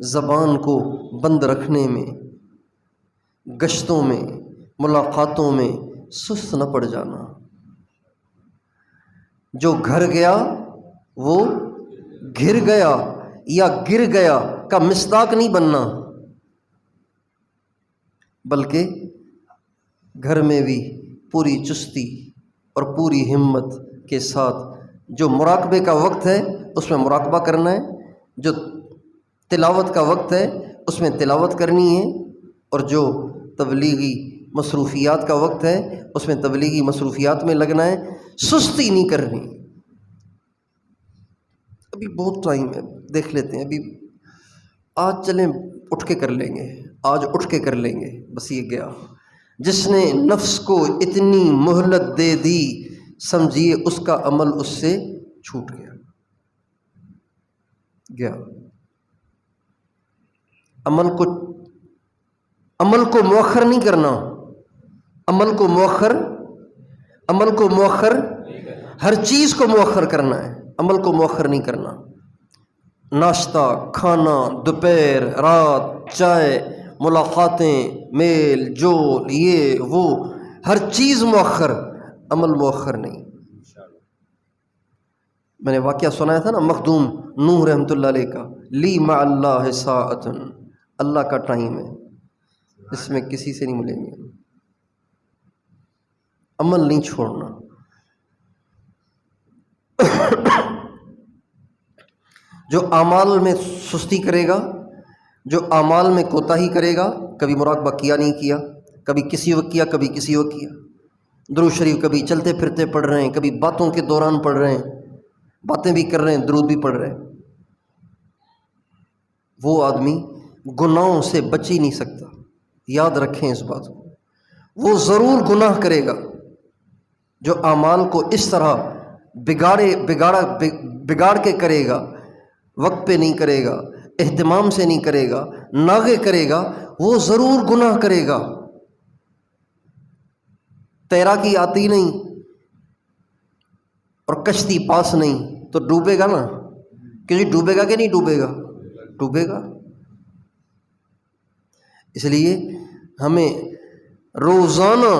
زبان کو بند رکھنے میں، گشتوں میں، ملاقاتوں میں سست نہ پڑ جانا۔ جو گھر گیا وہ گھر گیا یا گر گیا کا مصداق نہیں بننا، بلکہ گھر میں بھی پوری چستی اور پوری ہمت کے ساتھ جو مراقبے کا وقت ہے اس میں مراقبہ کرنا ہے، جو تلاوت کا وقت ہے اس میں تلاوت کرنی ہے، اور جو تبلیغی مصروفیات کا وقت ہے اس میں تبلیغی مصروفیات میں لگنا ہے، سستی نہیں کرنی۔ ابھی بہت ٹائم ہے، دیکھ لیتے ہیں، ابھی آج چلیں اٹھ کے کر لیں گے، آج اٹھ کے کر لیں گے، بس یہ گیا۔ جس نے نفس کو اتنی مہلت دے دی سمجھیے اس کا عمل اس سے چھوٹ گیا۔ عمل کو مؤخر نہیں کرنا، عمل کو مؤخر ہر چیز کو مؤخر کرنا ہے، عمل کو مؤخر نہیں کرنا۔ ناشتہ، کھانا، دوپہر، رات، چائے، ملاقاتیں، میل جول، یہ وہ، ہر چیز مؤخر، عمل مؤخر نہیں۔ میں نے واقعہ سنایا تھا نا مخدوم نوح رحمۃ اللہ علیہ کا، لی مع اللہ ساعۃ، اللہ کا ٹائم ہے، اس میں کسی سے نہیں ملیں گے۔ عمل نہیں چھوڑنا۔ جو اعمال میں سستی کرے گا، جو اعمال میں کوتاہی کرے گا، کبھی مراقبہ کیا نہیں کیا، کبھی کسی وقت کیا، کبھی کسی وقت کیا، درود شریف کبھی چلتے پھرتے پڑھ رہے ہیں، کبھی باتوں کے دوران پڑھ رہے ہیں، باتیں بھی کر رہے ہیں، درود بھی پڑھ رہے ہیں، وہ آدمی گناہوں سے بچ ہی نہیں سکتا۔ یاد رکھیں اس بات کو، وہ ضرور گناہ کرے گا جو اعمال کو اس طرح بگاڑ کے کرے گا، وقت پہ نہیں کرے گا، اہتمام سے نہیں کرے گا، ناغے کرے گا، وہ ضرور گناہ کرے گا۔ تیراکی آتی نہیں اور کشتی پاس نہیں تو ڈوبے گا نا، کہ ڈوبے گا کہ نہیں ڈوبے گا؟ ڈوبے گا۔ اس لیے ہمیں روزانہ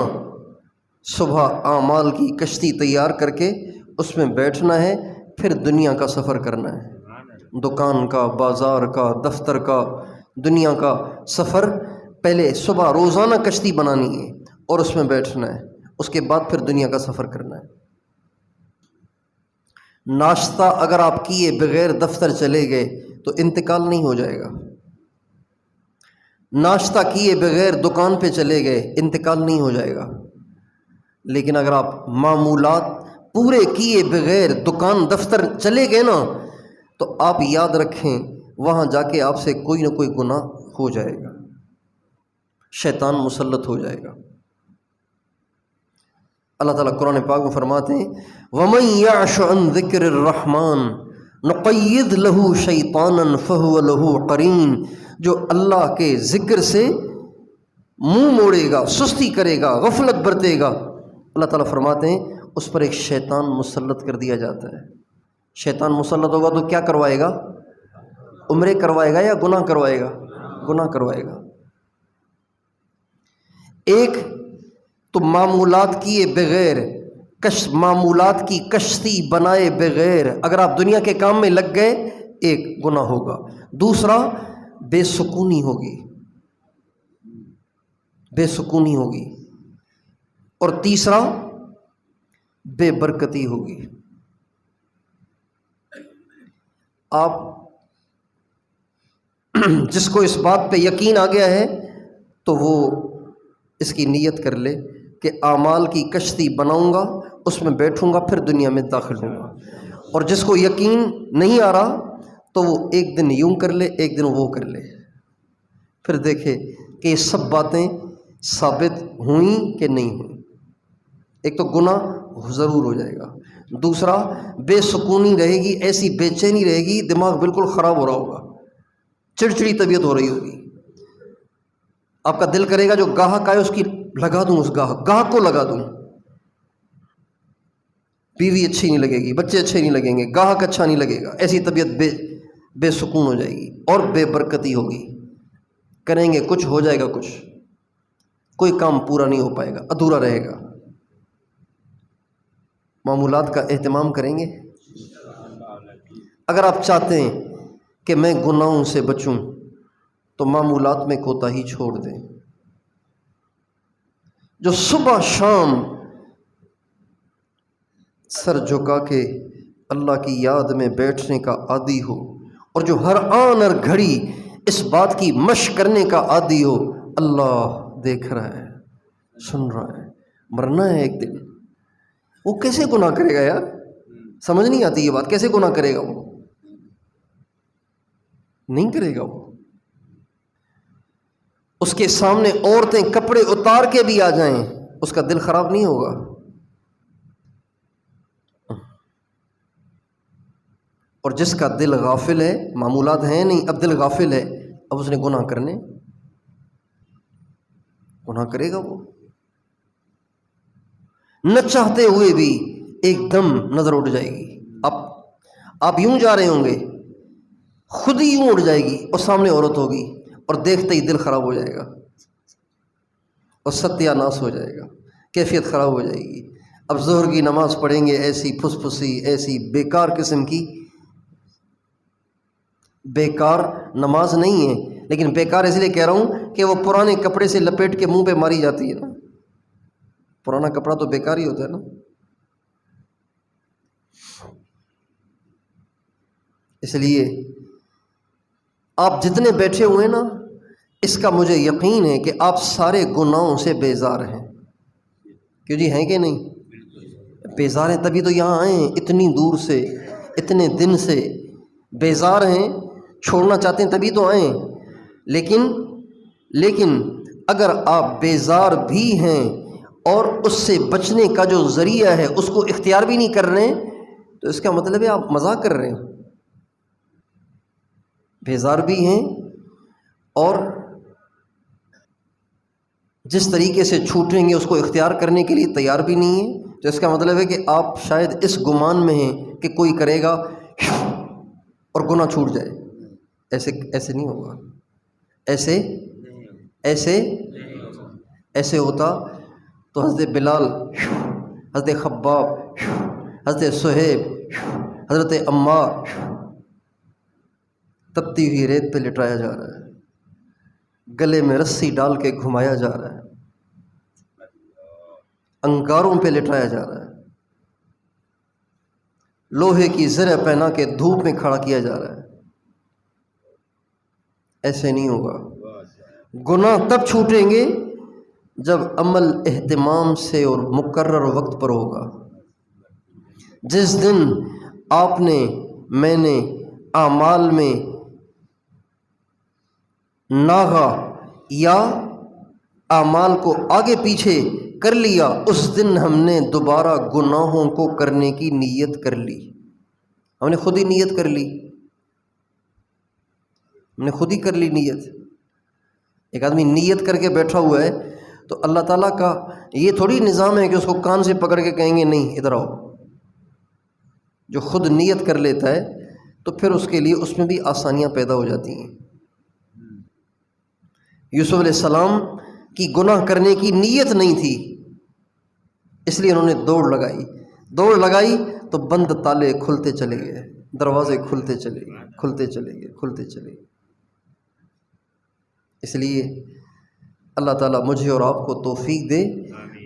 صبح اعمال کی کشتی تیار کر کے اس میں بیٹھنا ہے، پھر دنیا کا سفر کرنا ہے، دکان کا، بازار کا، دفتر کا، دنیا کا سفر۔ پہلے صبح روزانہ کشتی بنانی ہے اور اس میں بیٹھنا ہے، اس کے بعد پھر دنیا کا سفر کرنا ہے۔ ناشتہ اگر آپ کیے بغیر دفتر چلے گئے تو انتقال نہیں ہو جائے گا۔ ناشتہ کیے بغیر دکان پہ چلے گئے، انتقال نہیں ہو جائے گا۔ لیکن اگر آپ معمولات پورے کیے بغیر دکان دفتر چلے گئے نا، تو آپ یاد رکھیں وہاں جا کے آپ سے کوئی نہ کوئی گناہ ہو جائے گا، شیطان مسلط ہو جائے گا۔ اللہ تعالیٰ قرآن پاک میں فرماتے ہیں وَمَن يَعْشُ عَن ذِكْرِ الرَّحْمَنِ نُقَيِّضْ لَهُ شَيْطَانًا فَهُوَ لَهُ قَرِينٌ، جو اللہ کے ذکر سے منہ موڑے گا، سستی کرے گا، غفلت برتے گا، اللہ تعالیٰ فرماتے ہیں اس پر ایک شیطان مسلط کر دیا جاتا ہے۔ شیطان مسلط ہوگا تو کیا کروائے گا؟ عمرے کروائے گا یا گناہ کروائے گا؟ گناہ کروائے گا۔ ایک تو معمولات کیے بغیر، معمولات کی کشتی بنائے بغیر اگر آپ دنیا کے کام میں لگ گئے، ایک گناہ ہوگا۔ دوسرا بے سکونی ہوگی، بے سکونی ہوگی۔ اور تیسرا بے برکتی ہوگی۔ آپ جس کو اس بات پہ یقین آ گیا ہے تو وہ اس کی نیت کر لے کہ اعمال کی کشتی بناؤں گا، اس میں بیٹھوں گا، پھر دنیا میں داخل ہوں گا۔ اور جس کو یقین نہیں آ رہا تو وہ ایک دن یوں کر لے، ایک دن وہ کر لے، پھر دیکھے کہ یہ سب باتیں ثابت ہوئیں کہ نہیں ہوئیں۔ ایک تو گناہ ضرور ہو جائے گا، دوسرا بے سکونی رہے گی، ایسی بے چینی رہے گی، دماغ بالکل خراب ہو رہا ہوگا، چڑچڑی طبیعت ہو رہی ہوگی۔ آپ کا دل کرے گا جو گاہک آئے اس کی لگا دوں، اس گاہک کو لگا دوں۔ بیوی اچھی نہیں لگے گی، بچے اچھے نہیں لگیں گے، گاہک اچھا نہیں لگے گا، ایسی طبیعت بے سکون ہو جائے گی اور بے برکتی ہوگی۔ کریں گے کچھ، ہو جائے گا کچھ، کوئی کام پورا نہیں ہو پائے گا، ادھورا رہے گا۔ معمولات کا اہتمام کریں گے۔ اگر آپ چاہتے ہیں کہ میں گناہوں سے بچوں تو معمولات میں کوتاہی چھوڑ دیں۔ جو صبح شام سر جھکا کے اللہ کی یاد میں بیٹھنے کا عادی ہو، اور جو ہر آن ہر گھڑی اس بات کی مشق کرنے کا عادی ہو اللہ دیکھ رہا ہے، سن رہا ہے، مرنا ہے ایک دن، وہ کیسے گناہ کرے گا یار؟ سمجھ نہیں آتی یہ بات، کیسے گناہ کرے گا؟ وہ نہیں کرے گا۔ وہ اس کے سامنے عورتیں کپڑے اتار کے بھی آ جائیں اس کا دل خراب نہیں ہوگا۔ اور جس کا دل غافل ہے، معمولات ہیں نہیں، اب دل غافل ہے، اب اس نے گناہ کرے گا۔ وہ نہ چاہتے ہوئے بھی ایک دم نظر اٹھ جائے گی۔ آپ یوں جا رہے ہوں گے، خود ہی یوں اٹھ جائے گی اور سامنے عورت ہوگی، اور دیکھتے ہی دل خراب ہو جائے گا اور ستیہ ناس ہو جائے گا، کیفیت خراب ہو جائے گی۔ اب ظہر کی نماز پڑھیں گے، ایسی پھسی، ایسی بیکار قسم کی، بیکار نماز نہیں ہے، لیکن بیکار اس لیے کہہ رہا ہوں کہ وہ پرانے کپڑے سے لپیٹ کے منہ پہ ماری جاتی ہے نا، پرانا کپڑا تو بیکار ہی ہوتا ہے نا۔ اس لیے آپ جتنے بیٹھے ہوئے نا، اس کا مجھے یقین ہے کہ آپ سارے گناہوں سے بیزار ہیں۔ کیوں جی، ہیں کہ نہیں؟ بیزار ہیں تبھی تو یہاں آئے ہیں، اتنی دور سے، اتنے دن سے بیزار ہیں، چھوڑنا چاہتے ہیں تبھی تو آئے ہیں۔ لیکن اگر آپ بیزار بھی ہیں اور اس سے بچنے کا جو ذریعہ ہے اس کو اختیار بھی نہیں کر رہے ہیں، تو اس کا مطلب ہے آپ مذاق کر رہے ہیں۔ بیزار بھی ہیں اور جس طریقے سے چھوٹیں گے اس کو اختیار کرنے کے لیے تیار بھی نہیں ہیں، تو اس کا مطلب ہے کہ آپ شاید اس گمان میں ہیں کہ کوئی کرے گا اور گناہ چھوٹ جائے۔ ایسے نہیں ہوگا۔ ایسے ہوتا تو حضرت بلال، حضرت خباب، حضرت صہیب، حضرت عمار تپتی ہوئی ریت پہ لٹایا جا رہا ہے، گلے میں رسی ڈال کے گھمایا جا رہا ہے، انگاروں پہ لٹایا جا رہا ہے، لوہے کی زرہ پہنا کے دھوپ میں کھڑا کیا جا رہا ہے۔ ایسے نہیں ہوگا۔ گناہ تب چھوٹیں گے جب عمل اہتمام سے اور مقرر وقت پر ہوگا۔ جس دن آپ نے، میں نے اعمال میں ناغا یا اعمال کو آگے پیچھے کر لیا، اس دن ہم نے دوبارہ گناہوں کو کرنے کی نیت کر لی۔ ہم نے خود ہی نیت کر لی، ہم نے خود ہی کر لی نیت۔ ایک آدمی نیت کر کے بیٹھا ہوا ہے تو اللہ تعالیٰ کا یہ تھوڑی نظام ہے کہ اس کو کان سے پکڑ کے کہیں گے نہیں ادھر آؤ۔ جو خود نیت کر لیتا ہے تو پھر اس کے لیے اس میں بھی آسانیاں پیدا ہو جاتی ہیں۔ یوسف علیہ السلام کی گناہ کرنے کی نیت نہیں تھی، اس لیے انہوں نے دوڑ لگائی تو بند تالے کھلتے چلے گئے، دروازے کھلتے چلے گئے۔ اس لیے اللہ تعالیٰ مجھے اور آپ کو توفیق دے،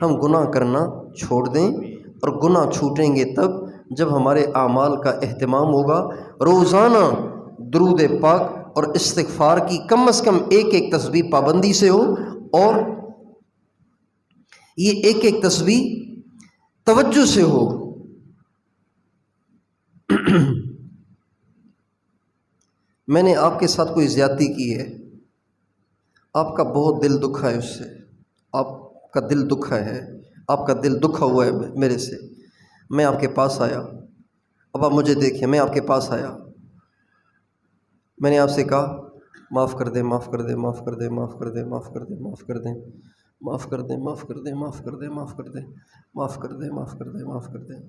ہم گناہ کرنا چھوڑ دیں، اور گناہ چھوٹیں گے تب جب ہمارے اعمال کا اہتمام ہوگا۔ روزانہ درود پاک اور استغفار کی کم از کم ایک تسبیح پابندی سے ہو، اور یہ ایک تسبیح توجہ سے ہو۔ میں نے آپ کے ساتھ کوئی زیادتی کی ہے، آپ کا بہت دل دکھا ہے، اس سے آپ کا دل دکھا ہے، آپ کا دل دکھا ہوا ہے میرے سے۔ میں آپ کے پاس آیا، اب آپ مجھے دیکھیں، میں آپ کے پاس آیا، میں نے آپ سے کہا معاف کر دیں، معاف کر دیں، معاف کر دیں، معاف کر دیں، معاف کر دیں، معاف کر دیں، معاف کر دیں، معاف کر دیں، معاف کر دیں، معاف کر دیں، معاف کر دیں، معاف کر دیں، معاف کر دیں۔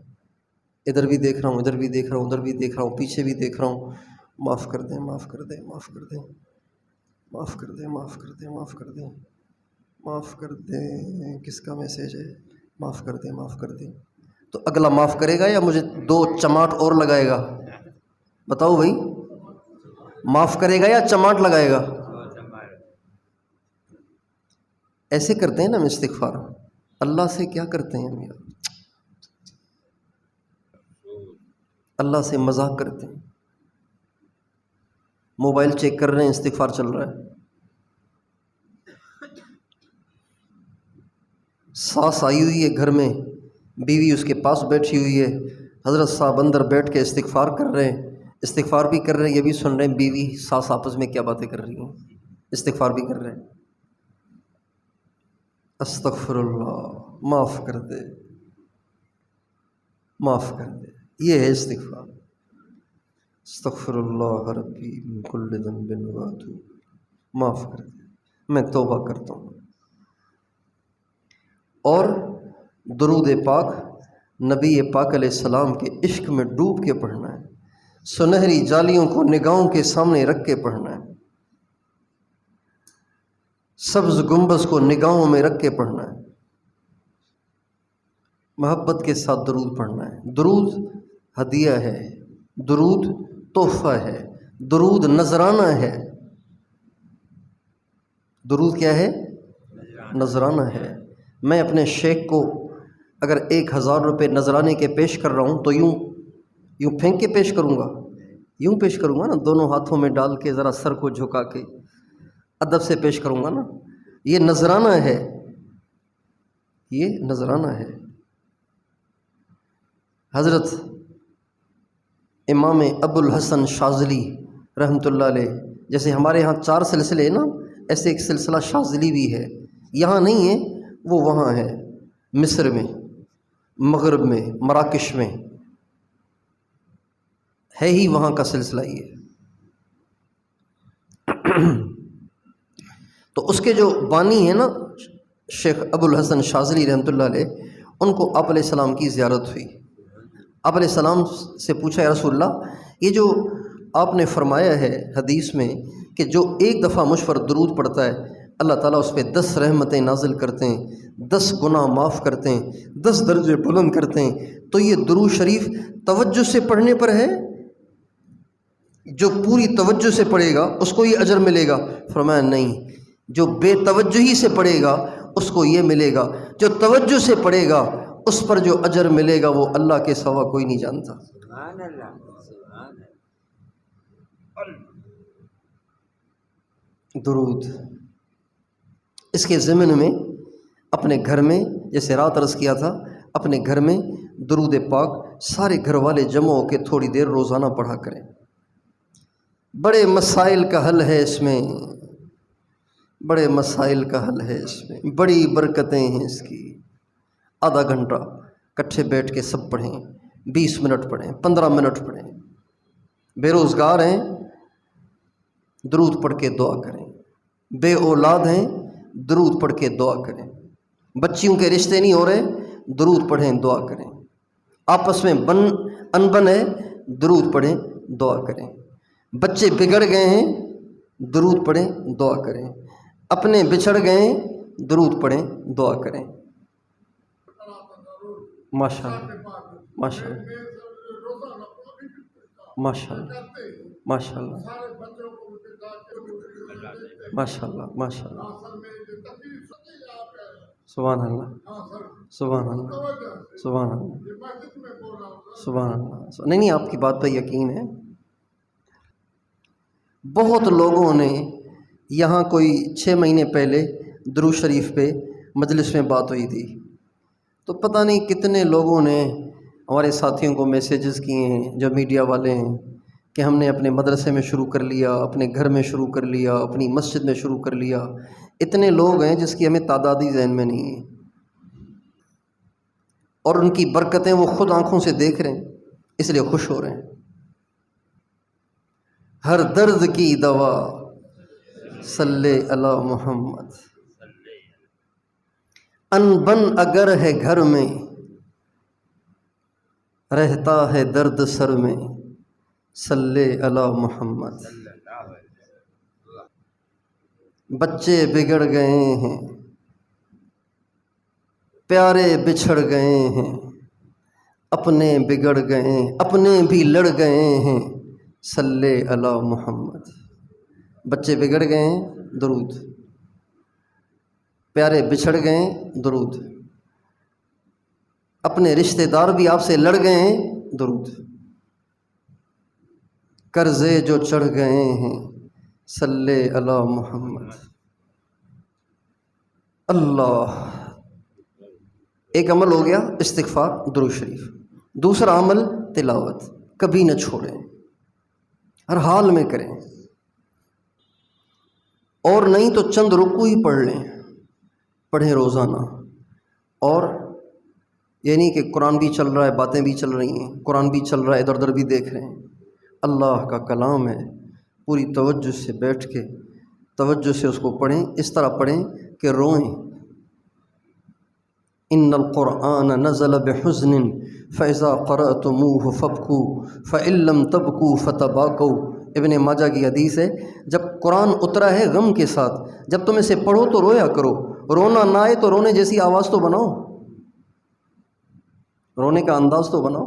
ادھر بھی دیکھ رہا ہوں، ادھر بھی دیکھ رہا ہوں، ادھر بھی دیکھ رہا ہوں، پیچھے بھی دیکھ رہا ہوں، معاف کر دیں، معاف کر دیں، معاف کر دیں، معاف کر دیں، معاف کر دیں، معاف کر دیں، معاف کر دیں۔ کس کا میسج ہے؟ معاف کر دیں، معاف کر دیں۔ تو اگلا معاف کرے گا یا مجھے 2 چماٹ اور لگائے گا؟ بتاؤ بھائی، معاف کرے گا یا چماٹ لگائے گا؟ ایسے کرتے ہیں نا ہم استغفار، اللہ سے کیا کرتے ہیں ہم یار؟ اللہ سے مذاق کرتے ہیں، موبائل چیک کر رہے ہیں، استغفار چل رہا ہے، ساس آئی ہوئی ہے گھر میں، بیوی اس کے پاس بیٹھی ہوئی ہے، حضرت صاحب اندر بیٹھ کے استغفار کر رہے ہیں، استغفار بھی کر رہے ہیں، یہ بھی سن رہے ہیں بیوی ساس آپس میں کیا باتیں کر رہی ہیں، استغفار بھی کر رہے ہیں۔ استغفر اللہ، معاف کر دے، معاف کر دے، یہ ہے استغفار۔ استغفر اللہ ربی من کل ذنب واتوب، معاف کر دے، میں توبہ کرتا ہوں۔ اور درود پاک نبی پاک علیہ السلام کے عشق میں ڈوب کے پڑھنا ہے، سنہری جالیوں کو نگاہوں کے سامنے رکھ کے پڑھنا ہے، سبز گنبز کو نگاہوں میں رکھ کے پڑھنا ہے، محبت کے ساتھ درود پڑھنا ہے۔ درود ہدیہ ہے، درود تحفہ ہے، درود نذرانہ ہے۔ درود کیا ہے؟ نذرانہ ہے۔ میں اپنے شیخ کو اگر 1000 روپے نذرانے کے پیش کر رہا ہوں تو یوں پھینک کے پیش کروں گا؟ یوں پیش کروں گا نا، دونوں ہاتھوں میں ڈال کے، ذرا سر کو جھکا کے ادب سے پیش کروں گا نا۔ یہ نذرانہ ہے، یہ نذرانہ ہے۔ حضرت امام ابو الحسن شاذلی رحمۃ اللہ علیہ، جیسے ہمارے ہاں 4 سلسلے ہیں نا، ایسے ایک سلسلہ شاذلی بھی ہے، یہاں نہیں ہے، وہ وہاں ہے، مصر میں، مغرب میں، مراکش میں ہے، ہی وہاں کا سلسلہ ہی ہے۔ تو اس کے جو بانی ہیں نا شیخ ابو الحسن شاذلی رحمۃ اللہ علیہ، ان کو آپ علیہ السلام کی زیارت ہوئی۔ آپ علیہ السلام سے پوچھا، یا رسول اللہ، یہ جو آپ نے فرمایا ہے حدیث میں کہ جو ایک دفعہ مجھ پر درود پڑتا ہے اللہ تعالیٰ اس پہ 10 رحمتیں نازل کرتے ہیں، 10 گناہ معاف کرتے ہیں، 10 درجے بلند کرتے ہیں، تو یہ درود شریف توجہ سے پڑھنے پر ہے؟ جو پوری توجہ سے پڑھے گا اس کو یہ اجر ملے گا؟ فرمایا نہیں، جو بے توجہی سے پڑھے گا اس کو یہ ملے گا، جو توجہ سے پڑھے گا اس پر جو اجر ملے گا وہ اللہ کے سوا کوئی نہیں جانتا۔ سبحان اللہ، سبحان اللہ۔ درود اس کے ضمن میں اپنے گھر میں، جیسے رات عرض کیا تھا، اپنے گھر میں درود پاک سارے گھر والے جمع ہو کے تھوڑی دیر روزانہ پڑھا کریں۔ بڑے مسائل کا حل ہے اس میں، بڑے مسائل کا حل ہے اس میں، بڑی برکتیں ہیں اس کی۔ آدھا گھنٹہ کٹھے بیٹھ کے سب پڑھیں، 20 منٹ پڑھیں، 15 منٹ پڑھیں۔ بے روزگار ہیں، درود پڑھ کے دعا کریں۔ بے اولاد ہیں، درود پڑھ کے دعا کریں۔ بچیوں کے رشتے نہیں ہو رہے، درود پڑھیں، دعا کریں۔ آپس میں انبن ہے، درود پڑھیں، دعا کریں۔ بچے بگڑ گئے ہیں، درود پڑھیں، دعا کریں۔ اپنے بچھڑ گئے ہیں، درود پڑھیں، دعا کریں۔ ماشاء اللہ، ماشاء اللہ، ماشاء اللہ، ماشاء اللہ، ماشاء اللہ، ماشاء اللہ، سبحان اللہ، سبحان اللہ، سبحان اللہ، سبحان اللہ۔ نہیں آپ کی بات پہ یقین ہے۔ بہت لوگوں نے یہاں کوئی 6 مہینے پہلے درود شریف پہ مجلس میں بات ہوئی تھی، تو پتہ نہیں کتنے لوگوں نے ہمارے ساتھیوں کو میسیجز کیے ہیں جو میڈیا والے ہیں کہ ہم نے اپنے مدرسے میں شروع کر لیا، اپنے گھر میں شروع کر لیا، اپنی مسجد میں شروع کر لیا۔ اتنے لوگ ہیں جس کی ہمیں تعدادی ذہن میں نہیں ہے، اور ان کی برکتیں وہ خود آنکھوں سے دیکھ رہے ہیں، اس لیے خوش ہو رہے ہیں۔ ہر درد کی دوا صلی علی محمد، انبن اگر ہے گھر میں، رہتا ہے درد سر میں، صلی علی محمد۔ بچے بگڑ گئے ہیں، پیارے بچھڑ گئے ہیں، اپنے بگڑ گئے، اپنے بھی لڑ گئے ہیں، صلی علی محمد۔ بچے بگڑ گئے ہیں، درود۔ پیارے بچھڑ گئے ہیں، درود۔ اپنے رشتہ دار بھی آپ سے لڑ گئے ہیں، درود۔ قرضے جو چڑھ گئے ہیں، صلی علی محمد۔ اللہ، ایک عمل ہو گیا استغفار، درود شریف۔ دوسرا عمل تلاوت، کبھی نہ چھوڑیں، ہر حال میں کریں، اور نہیں تو چند رکوع ہی پڑھ لیں، پڑھیں روزانہ۔ اور یعنی کہ قرآن بھی چل رہا ہے، باتیں بھی چل رہی ہیں، قرآن بھی چل رہا ہے، ادھر ادھر بھی دیکھ رہے ہیں، اللہ کا کلام ہے، پوری توجہ سے بیٹھ کے توجہ سے اس کو پڑھیں، اس طرح پڑھیں کہ روئیں۔ ان القرآن نزل بحزن فاذا قرأتموه فابكوا فان لم تبكوا فتباكوا۔ ابن ماجہ کی حدیث ہے، جب قرآن اترا ہے غم کے ساتھ، جب تم اسے پڑھو تو رویا کرو، رونا نہ آئے تو رونے جیسی آواز تو بناؤ، رونے کا انداز تو بناؤ۔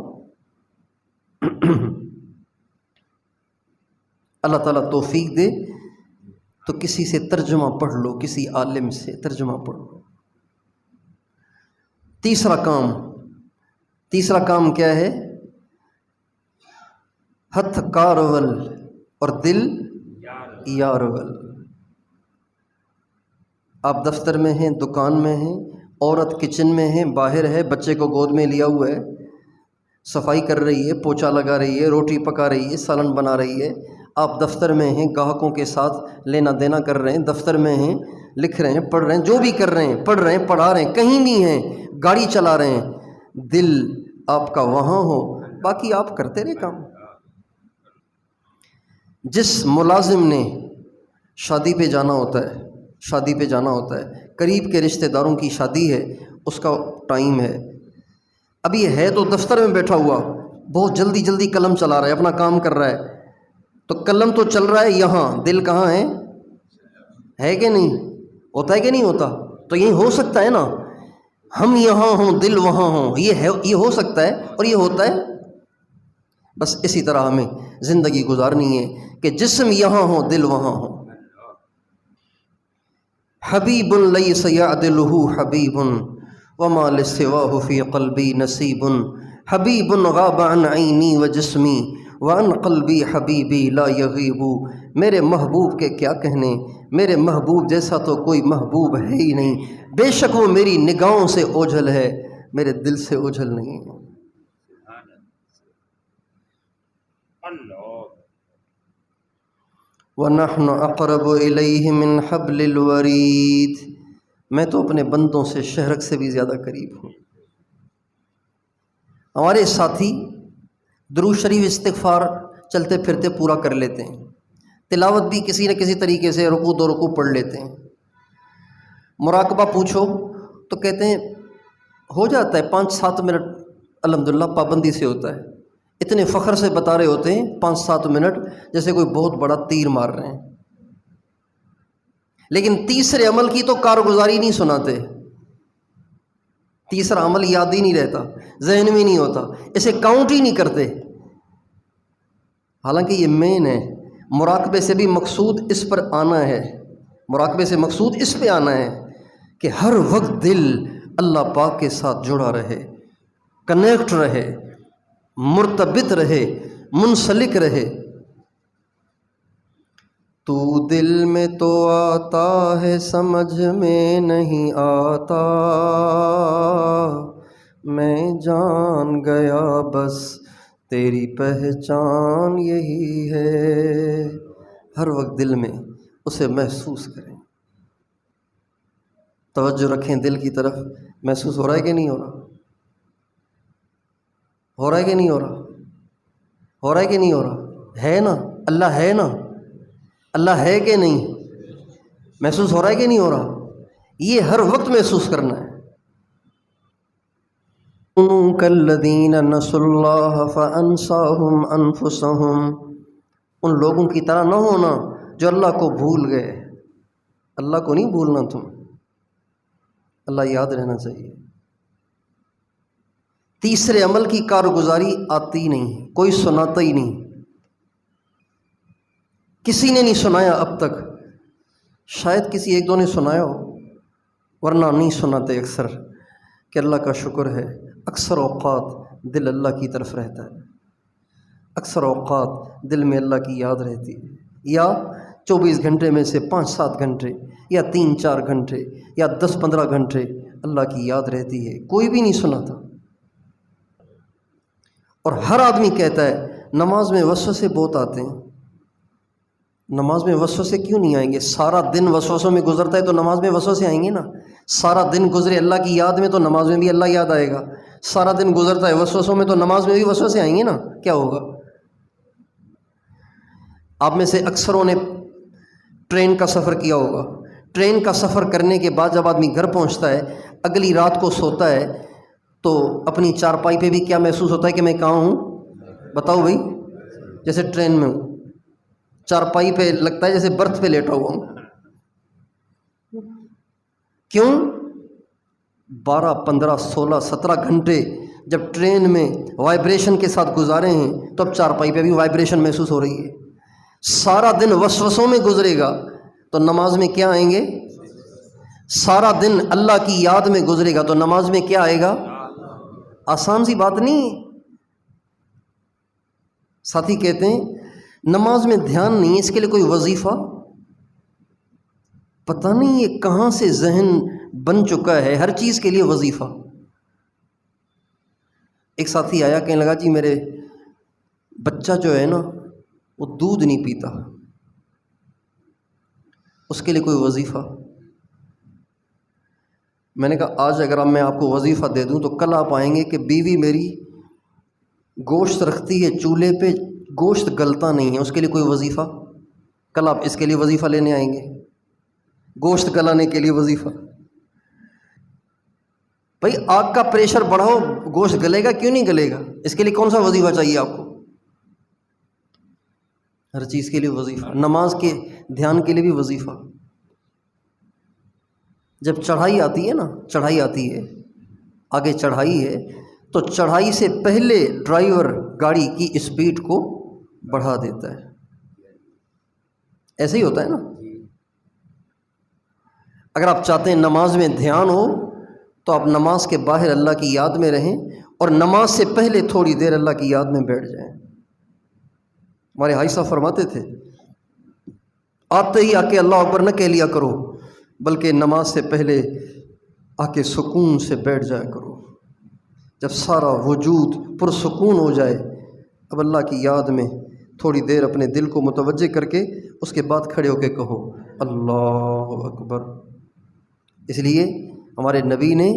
اللہ تعالیٰ توفیق دے تو کسی سے ترجمہ پڑھ لو، کسی عالم سے ترجمہ پڑھ لو۔ تیسرا کام کیا ہے؟ ہتھ کارول اور دل یارول۔ آپ دفتر میں ہیں، دکان میں ہیں، عورت کچن میں ہے، باہر ہے، بچے کو گود میں لیا ہوا ہے، صفائی کر رہی ہے، پوچھا لگا رہی ہے، روٹی پکا رہی ہے، سالن بنا رہی ہے۔ آپ دفتر میں ہیں، گاہکوں کے ساتھ لینا دینا کر رہے ہیں، دفتر میں ہیں، لکھ رہے ہیں، پڑھ رہے ہیں، جو بھی کر رہے ہیں، پڑھ رہے ہیں، پڑھا رہے ہیں، کہیں بھی ہیں، گاڑی چلا رہے ہیں، دل آپ کا وہاں ہو، باقی آپ کرتے رہے کام۔ جس ملازم نے شادی پہ جانا ہوتا ہے، قریب کے رشتہ داروں کی شادی ہے، اس کا ٹائم ہے، ابھی ہے تو دفتر میں بیٹھا ہوا، بہت جلدی جلدی قلم چلا رہا ہے، اپنا کام کر رہا ہے، تو قلم تو چل رہا ہے یہاں، دل کہاں ہے کہ نہیں؟ ہوتا ہے کہ نہیں ہوتا؟ تو یہ ہو سکتا ہے نا، ہم یہاں ہوں دل وہاں ہوں، یہ ہو سکتا ہے اور یہ ہوتا ہے۔ بس اسی طرح ہمیں زندگی گزارنی ہے کہ جسم یہاں ہو دل وہاں ہو۔ حبیب لیس یعدلہ حبیب وما لسواہ فی قلبی نصیب، حبیب غاب عن عینی و جسمی وعن قلبی حبیبی لا یغیب۔ میرے محبوب کے کیا کہنے، میرے محبوب جیسا تو کوئی محبوب ہے ہی نہیں، بے شک وہ میری نگاہوں سے اوجھل ہے، میرے دل سے اوجھل نہیں ہے۔ وَنَحْنُ أَقْرَبُ إِلَيْهِ مِنْ حَبْلِ الْوَرِيدِ، میں تو اپنے بندوں سے شہرک سے بھی زیادہ قریب ہوں۔ ہمارے ساتھی درود شریف استغفار چلتے پھرتے پورا کر لیتے ہیں، تلاوت بھی کسی نہ کسی طریقے سے رکوع دو رکوع پڑھ لیتے ہیں، مراقبہ پوچھو تو کہتے ہیں ہو جاتا ہے 5-7 منٹ، الحمدللہ پابندی سے ہوتا ہے، اتنے فخر سے بتا رہے ہوتے ہیں 5-7 منٹ جیسے کوئی بہت بڑا تیر مار رہے ہیں، لیکن تیسرے عمل کی تو کارگزاری نہیں سناتے، تیسرا عمل یاد ہی نہیں رہتا، ذہن میں نہیں ہوتا، اسے کاؤنٹ ہی نہیں کرتے، حالانکہ یہ مین ہے۔ مراقبے سے بھی مقصود اس پر آنا ہے، مراقبے سے مقصود اس پہ آنا ہے کہ ہر وقت دل اللہ پاک کے ساتھ جڑا رہے، کنیکٹ رہے، مرتبط رہے، منسلک رہے۔ تو دل میں تو آتا ہے سمجھ میں نہیں آتا، میں جان گیا بس تیری پہچان یہی ہے۔ ہر وقت دل میں اسے محسوس کریں، توجہ رکھیں دل کی طرف۔ محسوس ہو رہا ہے کہ نہیں ہو رہا؟ ہو رہا ہے کہ نہیں ہو رہا؟ ہو رہا ہے کہ نہیں ہو رہا؟ ہے نا؟ اللہ ہے نا؟ اللہ ہے کہ نہیں؟ محسوس ہو رہا ہے کہ نہیں ہو رہا؟ یہ ہر وقت محسوس کرنا ہے۔ کالذین نسوا اللہ فانساہم انفسہم، ان لوگوں کی طرح نہ ہونا جو اللہ کو بھول گئے۔ اللہ کو نہیں بھولنا تم، اللہ یاد رہنا چاہیے۔ تیسرے عمل کی کارگزاری آتی نہیں، کوئی سناتا ہی نہیں، کسی نے نہیں سنایا اب تک، شاید کسی ایک دو نے سنایا ہو، ورنہ نہیں سناتے اکثر کہ اللہ کا شکر ہے اکثر اوقات دل اللہ کی طرف رہتا ہے، اکثر اوقات دل میں اللہ کی یاد رہتی ہے، یا 24 گھنٹے میں سے 5-7 گھنٹے یا 3-4 گھنٹے یا 10-15 گھنٹے اللہ کی یاد رہتی ہے، کوئی بھی نہیں سناتا۔ اور ہر آدمی کہتا ہے نماز میں وسوسے بہت آتے ہیں، نماز میں وسوسے کیوں نہیں آئیں گے؟ سارا دن وسوسوں میں گزرتا ہے تو نماز میں وسوسے آئیں گے نا۔ سارا دن گزرے اللہ کی یاد میں تو نماز میں بھی اللہ یاد آئے گا، سارا دن گزرتا ہے وسوسوں میں تو نماز میں بھی وسوسے آئیں گے نا، کیا ہوگا؟ آپ میں سے اکثروں نے ٹرین کا سفر کیا ہوگا، ٹرین کا سفر کرنے کے بعد جب آدمی گھر پہنچتا ہے، اگلی رات کو سوتا ہے تو اپنی چارپائی پہ بھی کیا محسوس ہوتا ہے کہ میں کہاں ہوں؟ بتاؤ بھائی، جیسے ٹرین میں ہوں، چارپائی پہ لگتا ہے جیسے برتھ پہ لیٹا ہوا ہوں۔ کیوں؟ 12, 15, 16, 17 گھنٹے جب ٹرین میں وائبریشن کے ساتھ گزارے ہیں تو اب چارپائی پہ بھی وائبریشن محسوس ہو رہی ہے۔ سارا دن وسوسوں میں گزرے گا تو نماز میں کیا آئیں گے؟ سارا دن اللہ کی یاد میں گزرے گا تو نماز میں کیا آئے گا؟ آسان سی بات نہیں۔ ساتھی کہتے ہیں نماز میں دھیان نہیں ہے، اس کے لیے کوئی وظیفہ؟ پتہ نہیں یہ کہاں سے ذہن بن چکا ہے، ہر چیز کے لیے وظیفہ۔ ایک ساتھی آیا کہنے لگا جی میرے بچہ جو ہے نا وہ دودھ نہیں پیتا، اس کے لیے کوئی وظیفہ؟ میں نے کہا آج اگر میں آپ کو وظیفہ دے دوں تو کل آپ آئیں گے کہ بیوی میری گوشت رکھتی ہے چولہے پہ، گوشت گلتا نہیں ہے، اس کے لیے کوئی وظیفہ؟ کل آپ اس کے لیے وظیفہ لینے آئیں گے، گوشت گلانے کے لیے وظیفہ؟ بھائی آگ کا پریشر بڑھاؤ، گوشت گلے گا کیوں نہیں گلے گا؟ اس کے لیے کون سا وظیفہ چاہیے آپ کو؟ ہر چیز کے لیے وظیفہ، نماز کے دھیان کے لیے بھی وظیفہ۔ جب چڑھائی آتی ہے نا، چڑھائی آتی ہے، آگے چڑھائی ہے تو چڑھائی سے پہلے ڈرائیور گاڑی کی اسپیڈ کو بڑھا دیتا ہے، ایسے ہی ہوتا ہے نا۔ اگر آپ چاہتے ہیں نماز میں دھیان ہو تو آپ نماز کے باہر اللہ کی یاد میں رہیں اور نماز سے پہلے تھوڑی دیر اللہ کی یاد میں بیٹھ جائیں۔ ہمارے حاج صاحب فرماتے تھے آتے ہی آ کے اللہ اکبر نہ کہہ لیا کرو، بلکہ نماز سے پہلے آ کے سکون سے بیٹھ جایا کرو۔ جب سارا وجود پرسکون ہو جائے، اب اللہ کی یاد میں تھوڑی دیر اپنے دل کو متوجہ کر کے اس کے بعد کھڑے ہو کے کہو اللہ اکبر۔ اس لیے ہمارے نبی نے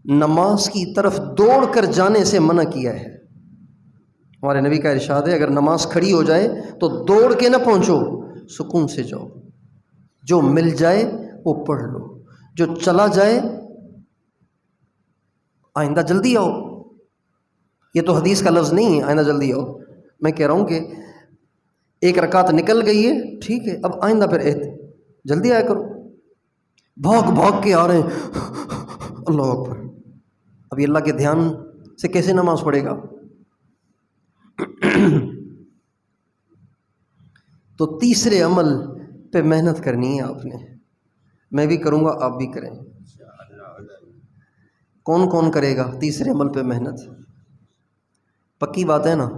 نماز کی طرف دوڑ کر جانے سے منع کیا ہے۔ ہمارے نبی کا ارشاد ہے اگر نماز کھڑی ہو جائے تو دوڑ کے نہ پہنچو، سکون سے جاؤ، جو مل جائے وہ پڑھ لو، جو چلا جائے آئندہ جلدی آؤ۔ یہ تو حدیث کا لفظ نہیں ہے آئندہ جلدی آؤ، میں کہہ رہا ہوں کہ ایک رکعت نکل گئی ہے، ٹھیک ہے، اب آئندہ پھر جلدی آیا کرو۔ بھاگ بھاگ کے آ رہے ہیں اللہ اکبر، اب یہ اللہ کے دھیان سے کیسے نماز پڑھے گا؟ تو تیسرے عمل پہ محنت کرنی ہے آپ نے، میں بھی کروں گا، آپ بھی کریں۔ کون کون کرے گا تیسرے عمل پہ محنت؟ پکی بات ہے نا؟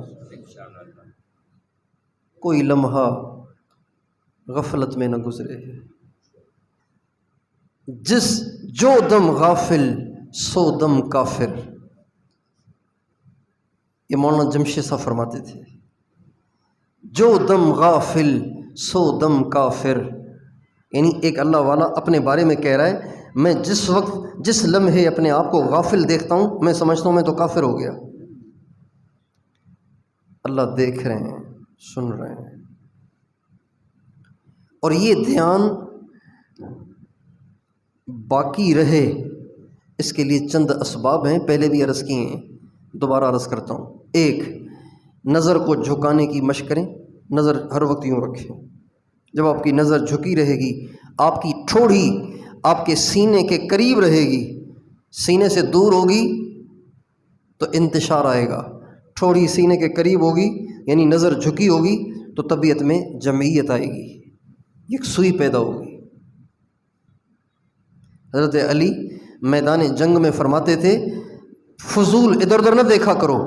کوئی لمحہ غفلت میں نہ گزرے، جو دم غافل سو دم کافر، یہ مولانا جمشید صاحب فرماتے تھے، جو دم غافل سو دم کافر، یعنی ایک اللہ والا اپنے بارے میں کہہ رہا ہے میں جس وقت جس لمحے اپنے آپ کو غافل دیکھتا ہوں میں سمجھتا ہوں میں تو کافر ہو گیا۔ اللہ دیکھ رہے ہیں، سن رہے ہیں، اور یہ دھیان باقی رہے اس کے لیے چند اسباب ہیں، پہلے بھی عرض کیے ہیں، دوبارہ عرض کرتا ہوں۔ ایک، نظر کو جھکانے کی مشق کریں، نظر ہر وقت یوں رکھیں۔ جب آپ کی نظر جھکی رہے گی، آپ کی ٹھوڑی آپ کے سینے کے قریب رہے گی، سینے سے دور ہوگی تو انتشار آئے گا، ٹھوڑی سینے کے قریب ہوگی یعنی نظر جھکی ہوگی تو طبیعت میں جمعیت آئے گی، ایک سوئی پیدا ہوگی۔ حضرت علی میدان جنگ میں فرماتے تھے فضول ادھر ادھر نہ دیکھا کرو،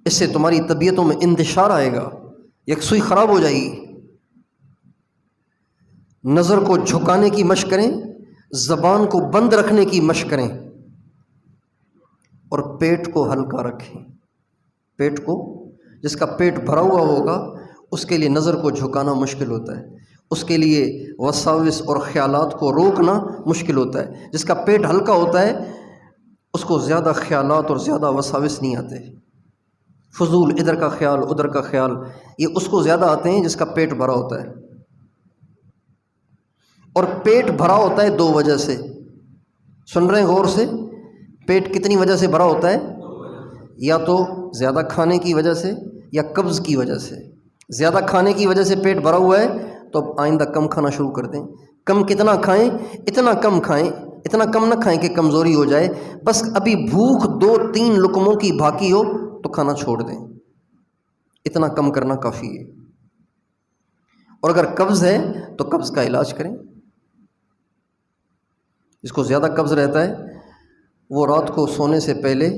اس سے تمہاری طبیعتوں میں انتشار آئے گا، یکسوئی خراب ہو جائے گی۔ نظر کو جھکانے کی مشق کریں، زبان کو بند رکھنے کی مشق کریں، اور پیٹ کو ہلکا رکھیں۔ پیٹ کو، جس کا پیٹ بھرا ہوا ہوگا اس کے لیے نظر کو جھکانا مشکل ہوتا ہے، اس کے لیے وساوس اور خیالات کو روکنا مشکل ہوتا ہے۔ جس کا پیٹ ہلکا ہوتا ہے اس کو زیادہ خیالات اور زیادہ وساوس نہیں آتے، فضول ادھر کا خیال ادھر کا خیال یہ اس کو زیادہ آتے ہیں جس کا پیٹ بھرا ہوتا ہے۔ اور پیٹ بھرا ہوتا ہے دو وجہ سے، سن رہے ہیں غور سے؟ پیٹ کتنی وجہ سے بھرا ہوتا ہے؟ یا تو زیادہ کھانے کی وجہ سے یا قبض کی وجہ سے۔ زیادہ کھانے کی وجہ سے پیٹ بھرا ہوا ہے تو اب آئندہ کم کھانا شروع کر دیں۔ کم کتنا کھائیں؟ اتنا کم کھائیں، اتنا کم نہ کھائیں کہ کمزوری ہو جائے، بس ابھی بھوک 2-3 لقموں کی باقی ہو تو کھانا چھوڑ دیں، اتنا کم کرنا کافی ہے۔ اور اگر قبض ہے تو قبض کا علاج کریں۔ جس کو زیادہ قبض رہتا ہے وہ رات کو سونے سے پہلے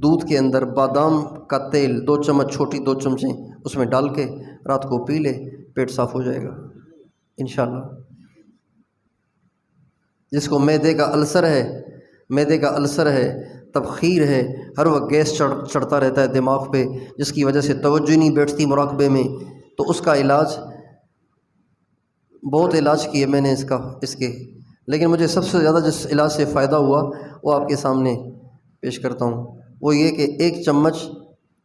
دودھ کے اندر بادام کا تیل 2 چمچ، چھوٹی 2 چمچیں اس میں ڈال کے رات کو پی لے، پیٹ صاف ہو جائے گا انشاءاللہ۔ جس کو معدے کا السر ہے، تبخیر ہے، ہر وقت گیس چڑھتا رہتا ہے دماغ پہ، جس کی وجہ سے توجہ نہیں بیٹھتی مراقبے میں، تو اس کا علاج، بہت علاج کیے میں نے اس کے، لیکن مجھے سب سے زیادہ جس علاج سے فائدہ ہوا وہ آپ کے سامنے پیش کرتا ہوں۔ وہ یہ کہ 1 چمچ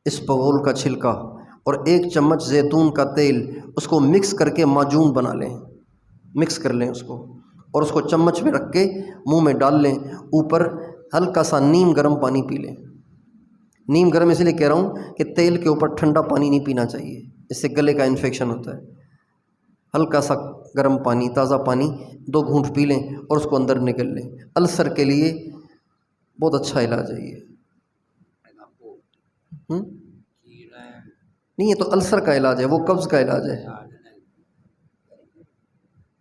اسپغول کا چھلکا اور 1 چمچ زیتون کا تیل، اس کو مکس کر کے معجون بنا لیں، مکس کر لیں اس کو، اور اس کو چمچ میں رکھ کے منہ میں ڈال لیں، اوپر ہلکا سا نیم گرم پانی پی لیں۔ نیم گرم اس لیے کہہ رہا ہوں کہ تیل کے اوپر ٹھنڈا پانی نہیں پینا چاہیے، اس سے گلے کا انفیکشن ہوتا ہے۔ ہلکا سا گرم پانی، تازہ پانی 2 گھونٹ پی لیں اور اس کو اندر نگل لیں۔ السر کے لیے بہت اچھا علاج ہے یہ۔ نہیں، یہ تو السر کا علاج ہے، وہ قبض کا علاج ہے۔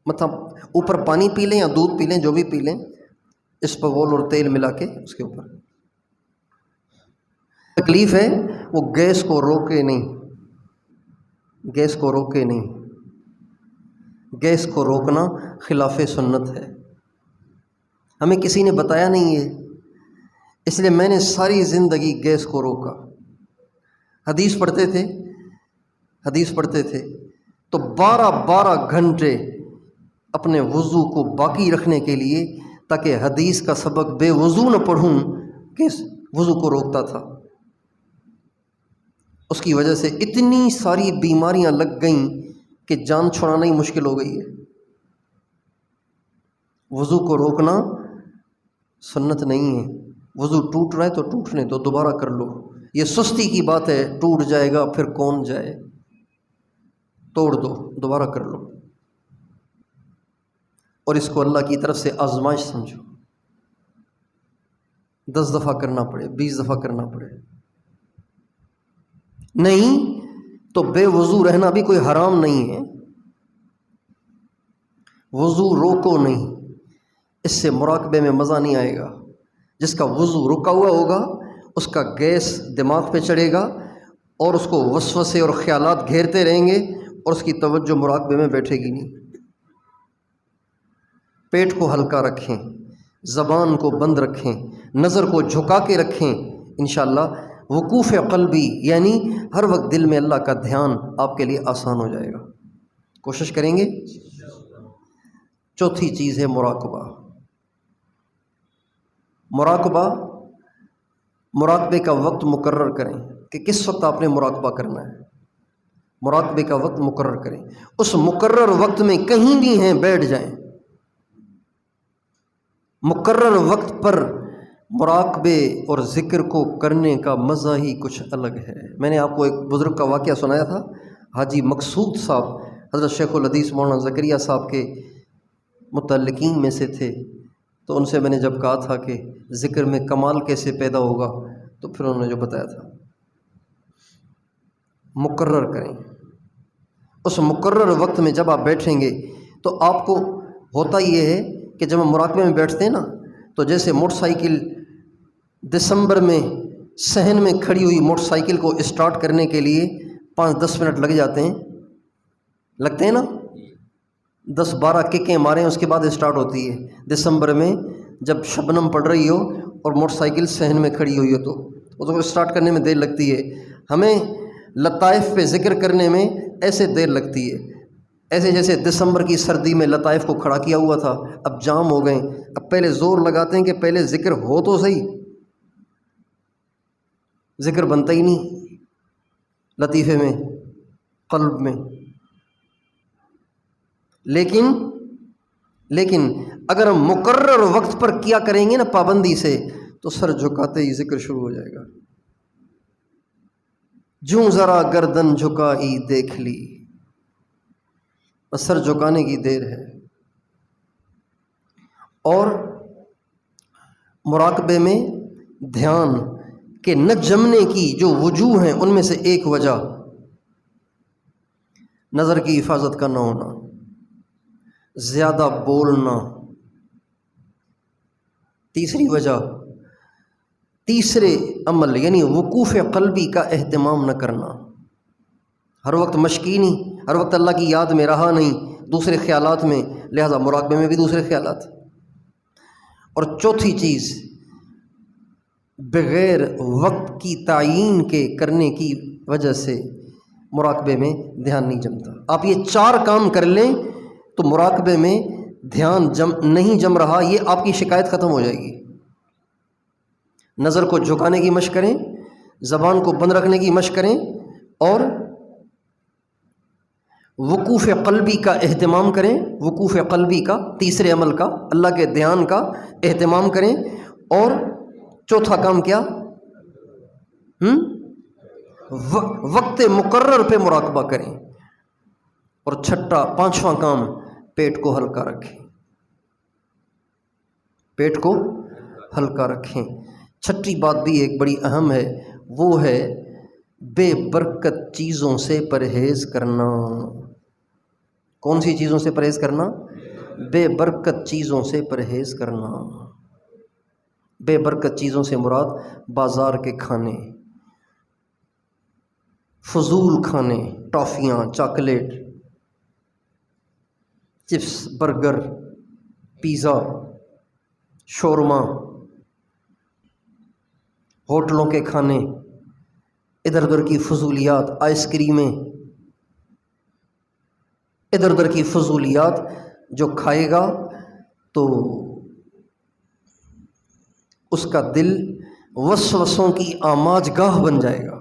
مطلب اوپر پانی پی لیں یا دودھ پی لیں، جو بھی پی لیں، اسپغول اور تیل ملا کے اس کے اوپر۔ تکلیف ہے وہ گیس کو روکے نہیں، گیس کو روکے نہیں۔ گیس کو روکنا خلاف سنت ہے، ہمیں کسی نے بتایا نہیں ہے، اس لیے میں نے ساری زندگی گیس کو روکا۔ حدیث پڑھتے تھے تو 12 گھنٹے اپنے وضو کو باقی رکھنے کے لیے، تاکہ حدیث کا سبق بے وضو نہ پڑھوں، کہ وضو کو روکتا تھا۔ اس کی وجہ سے اتنی ساری بیماریاں لگ گئیں کہ جان چھڑانا ہی مشکل ہو گئی ہے۔ وضو کو روکنا سنت نہیں ہے، وضو ٹوٹ رہا ہے تو ٹوٹنے دو، دوبارہ کر لو، یہ سستی کی بات ہے، ٹوٹ جائے گا پھر کون جائے، توڑ دو، دوبارہ کر لو، اور اس کو اللہ کی طرف سے آزمائش سمجھو۔ 10 دفعہ کرنا پڑے، 20 دفعہ کرنا پڑے، نہیں تو بے وضو رہنا بھی کوئی حرام نہیں ہے۔ وضو روکو نہیں، اس سے مراقبے میں مزہ نہیں آئے گا۔ جس کا وضو رکا ہوا ہوگا اس کا گیس دماغ پہ چڑھے گا اور اس کو وسوسے اور خیالات گھیرتے رہیں گے اور اس کی توجہ مراقبے میں بیٹھے گی نہیں۔ پیٹ کو ہلکا رکھیں، زبان کو بند رکھیں، نظر کو جھکا کے رکھیں، انشاءاللہ وقوف قلبی یعنی ہر وقت دل میں اللہ کا دھیان آپ کے لیے آسان ہو جائے گا۔ کوشش کریں گے۔ چوتھی چیز ہے مراقبہ۔ مراقبے کا وقت مقرر کریں کہ کس وقت آپ نے مراقبہ کرنا ہے۔ مراقبے کا وقت مقرر کریں، اس مقرر وقت میں کہیں بھی ہیں بیٹھ جائیں۔ مقرر وقت پر مراقبے اور ذکر کو کرنے کا مزہ ہی کچھ الگ ہے۔ میں نے آپ کو ایک بزرگ کا واقعہ سنایا تھا، حاجی مقصود صاحب حضرت شیخ الحدیث مولانا زکریا صاحب کے متعلقین میں سے تھے، تو ان سے میں نے جب کہا تھا کہ ذکر میں کمال کیسے پیدا ہوگا، تو پھر انہوں نے جو بتایا تھا مقرر کریں۔ اس مقرر وقت میں جب آپ بیٹھیں گے تو آپ کو ہوتا یہ ہے کہ جب ہم مراقبے میں بیٹھتے ہیں نا، تو جیسے موٹر سائیکل دسمبر میں صحن میں کھڑی ہوئی موٹر سائیکل کو اسٹارٹ کرنے کے لیے 5-10 منٹ لگ جاتے ہیں، لگتے ہیں نا، 10-12 ککیں ماریں اس کے بعد اسٹارٹ ہوتی ہے۔ دسمبر میں جب شبنم پڑ رہی ہو اور موٹر سائیکل صحن میں کھڑی ہوئی ہو تو اس کو اسٹارٹ کرنے میں دیر لگتی ہے۔ ہمیں لطائف پہ ذکر کرنے میں ایسے دیر لگتی ہے، ایسے جیسے دسمبر کی سردی میں لطائف کو کھڑا کیا ہوا تھا، اب جام ہو گئے، اب پہلے زور لگاتے ہیں کہ پہلے ذکر ہو تو صحیح، ذکر بنتا ہی نہیں لطیفے میں، قلب میں۔ لیکن اگر ہم مقرر وقت پر کیا کریں گے نا پابندی سے، تو سر جھکاتے ہی ذکر شروع ہو جائے گا۔ جوں ذرا گردن جھکائی دیکھ لی، بس سر جھکانے کی دیر ہے۔ اور مراقبے میں دھیان کے نہ جمنے کی جو وجوہ ہیں ان میں سے ایک وجہ نظر کی حفاظت کا نہ ہونا، زیادہ بولنا، تیسرے عمل یعنی وقوف قلبی کا اہتمام نہ کرنا، ہر وقت مشکی نہیں، ہر وقت اللہ کی یاد میں رہا نہیں، دوسرے خیالات میں، لہذا مراقبے میں بھی دوسرے خیالات۔ اور چوتھی چیز، بغیر وقت کی تعیین کے کرنے کی وجہ سے مراقبے میں دھیان نہیں جمتا۔ آپ یہ 4 کام کر لیں تو مراقبے میں دھیان نہیں جم رہا، یہ آپ کی شکایت ختم ہو جائے گی۔ نظر کو جھکانے کی مشق کریں، زبان کو بند رکھنے کی مشق کریں، اور وقوف قلبی کا اہتمام کریں۔ وقوف قلبی کا تیسرے عمل کا، اللہ کے دھیان کا اہتمام کریں۔ اور چوتھا کام کیا؟ وقت مقرر پہ مراقبہ کریں۔ اور چھٹا 5واں کام، پیٹ کو ہلکا رکھیں۔ پیٹ کو ہلکا رکھیں۔ چھٹی بات بھی ایک بڑی اہم ہے، وہ ہے بے برکت چیزوں سے پرہیز کرنا۔ کون سی چیزوں سے پرہیز کرنا؟ بے برکت چیزوں سے پرہیز کرنا۔ بے برکت چیزوں سے مراد بازار کے کھانے، فضول کھانے، ٹافیاں، چاکلیٹ، چپس، برگر، پیزا، شورما، ہوٹلوں کے کھانے، ادھر ادھر کی فضولیات، آئس کریمیں، ادھر ادھر کی فضولیات جو کھائے گا تو اس کا دل وسوسوں کی آماج گاہ بن جائے گا،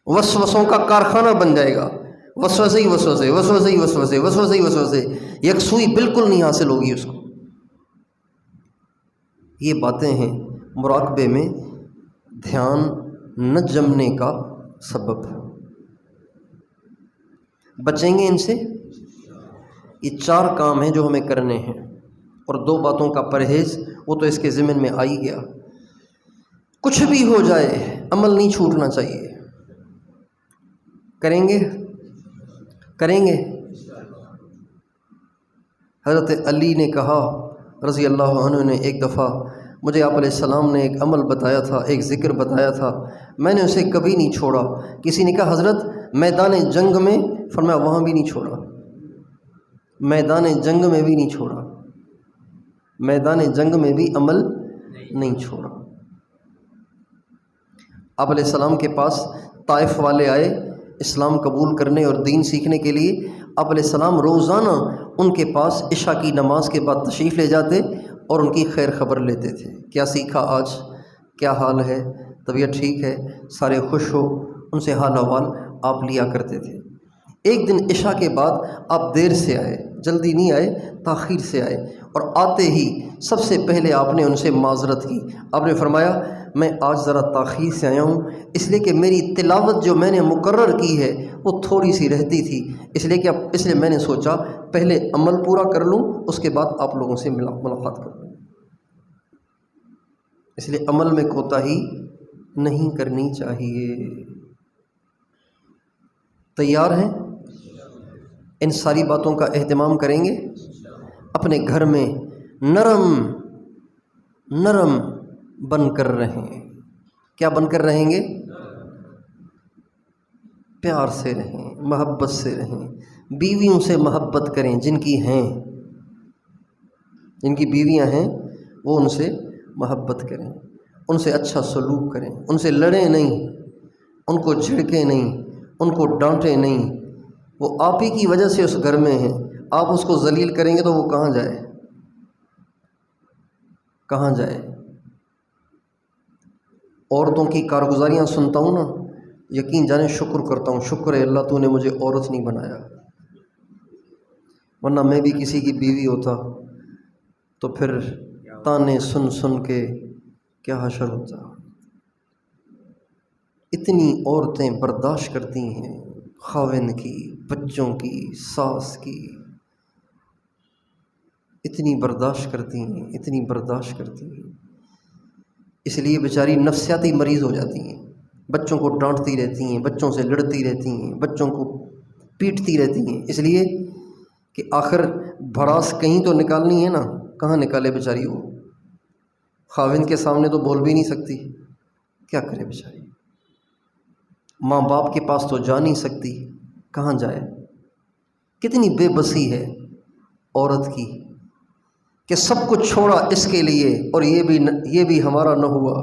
وسوسوں کا کارخانہ بن جائے گا، وسوسے ہی وسوسے، وسوسے ہی وسوسے، وسوسے ہی وسوسے، یکسوئی بالکل نہیں حاصل ہوگی اس کو۔ یہ باتیں ہیں مراقبے میں دھیان نہ جمنے کا سبب۔ بچیں گے ان سے؟ یہ 4 کام ہیں جو ہمیں کرنے ہیں، اور 2 باتوں کا پرہیز وہ تو اس کے ضمن میں آ ہی گیا۔ کچھ بھی ہو جائے عمل نہیں چھوٹنا چاہیے۔ کریں گے؟ کریں گے؟ حضرت علی نے کہا رضی اللہ عنہ نے، ایک دفعہ مجھے آپ علیہ السلام نے ایک عمل بتایا تھا، ایک ذکر بتایا تھا، میں نے اسے کبھی نہیں چھوڑا۔ کسی نے کہا حضرت میدان جنگ میں، فرمایا وہاں بھی نہیں چھوڑا، میدان جنگ میں بھی نہیں چھوڑا، میدان جنگ میں بھی عمل نہیں چھوڑا۔ آپ علیہ السلام کے پاس طائف والے آئے اسلام قبول کرنے اور دین سیکھنے کے لیے۔ آپ علیہ السلام روزانہ ان کے پاس عشاء کی نماز کے بعد تشریف لے جاتے اور ان کی خیر خبر لیتے تھے، کیا سیکھا آج، کیا حال ہے، طبیعت ٹھیک ہے، سارے خوش ہو، ان سے حال احوال آپ لیا کرتے تھے۔ ایک دن عشاء کے بعد آپ دیر سے آئے، جلدی نہیں آئے، تاخیر سے آئے، اور آتے ہی سب سے پہلے آپ نے ان سے معذرت کی۔ آپ نے فرمایا میں آج ذرا تاخیر سے آیا ہوں، اس لیے کہ میری تلاوت جو میں نے مقرر کی ہے وہ تھوڑی سی رہتی تھی، اس لیے میں نے سوچا پہلے عمل پورا کر لوں، اس کے بعد آپ لوگوں سے ملاقات کر لوں۔ اس لیے عمل میں کوتاہی نہیں کرنی چاہیے۔ تیار ہیں؟ ان ساری باتوں کا اہتمام کریں گے؟ اپنے گھر میں نرم بن کر رہیں۔ کیا بن کر رہیں گے؟ پیار سے رہیں، محبت سے رہیں، بیویوں سے محبت کریں جن کی ہیں، جن کی بیویاں ہیں وہ ان سے محبت کریں، ان سے اچھا سلوک کریں، ان سے لڑیں نہیں، ان کو جھڑکیں نہیں، ان کو ڈانٹیں نہیں۔ وہ آپ ہی کی وجہ سے اس گھر میں ہیں، آپ اس کو ذلیل کریں گے تو وہ کہاں جائے؟ کہاں جائے؟ عورتوں کی کارگزاریاں سنتا ہوں نا، یقین جانے شکر کرتا ہوں، شکر ہے اللہ تو نے مجھے عورت نہیں بنایا، ورنہ میں بھی کسی کی بیوی ہوتا تو پھر تانے سن سن کے کیا حشر ہوتا۔ اتنی عورتیں برداشت کرتی ہیں خاوند کی، بچوں کی، ساس کی، اتنی برداشت کرتی ہیں، اتنی برداشت کرتی ہیں، اس لیے بیچاری نفسیاتی مریض ہو جاتی ہیں، بچوں کو ڈانٹتی رہتی ہیں، بچوں سے لڑتی رہتی ہیں، بچوں کو پیٹتی رہتی ہیں، اس لیے کہ آخر بھڑاس کہیں تو نکالنی ہے نا، کہاں نکالے بیچاری وہ، خاوند کے سامنے تو بول بھی نہیں سکتی، کیا کرے بیچاری، ماں باپ کے پاس تو جا نہیں سکتی، کہاں جائے؟ کتنی بے بسی ہے عورت کی کہ سب کچھ چھوڑا اس کے لیے، اور یہ بھی ہمارا نہ ہوا،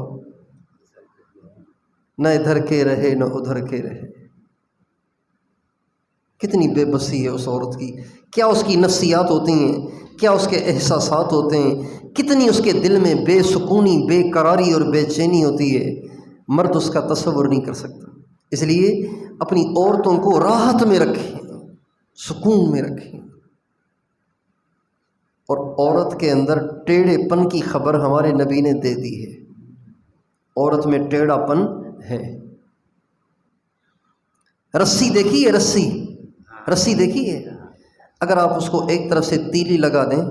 نہ ادھر کے رہے نہ ادھر کے رہے۔ کتنی بے بسی ہے اس عورت کی، کیا اس کی نفسیات ہوتی ہیں، کیا اس کے احساسات ہوتے ہیں، کتنی اس کے دل میں بے سکونی، بے قراری اور بے چینی ہوتی ہے، مرد اس کا تصور نہیں کر سکتا۔ اس لیے اپنی عورتوں کو راحت میں رکھیں، سکون میں رکھیں۔ اور عورت کے اندر ٹیڑھے پن کی خبر ہمارے نبی نے دے دی ہے، عورت میں ٹیڑھا پن ہے۔ رسی دیکھی ہے؟ رسی دیکھی ہے؟ اگر آپ اس کو ایک طرف سے تیلی لگا دیں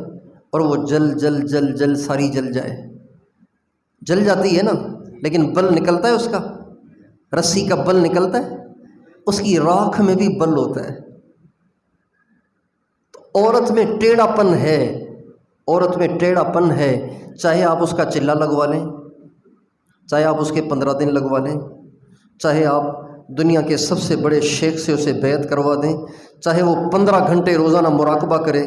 اور وہ جل ساری جل جائے، جل جاتی ہے نا، لیکن بل نکلتا ہے اس کا، رسی کا بل نکلتا ہے، اس کی راکھ میں بھی بل ہوتا ہے۔ تو عورت میں ٹیڑھا پن ہے، عورت میں ٹیڑھا پن ہے، چاہے آپ اس کا چلہ لگوا لیں، چاہے آپ اس کے 15 دن لگوا لیں، چاہے آپ دنیا کے سب سے بڑے شیخ سے اسے بیعت کروا دیں، چاہے وہ 15 گھنٹے روزانہ مراقبہ کرے،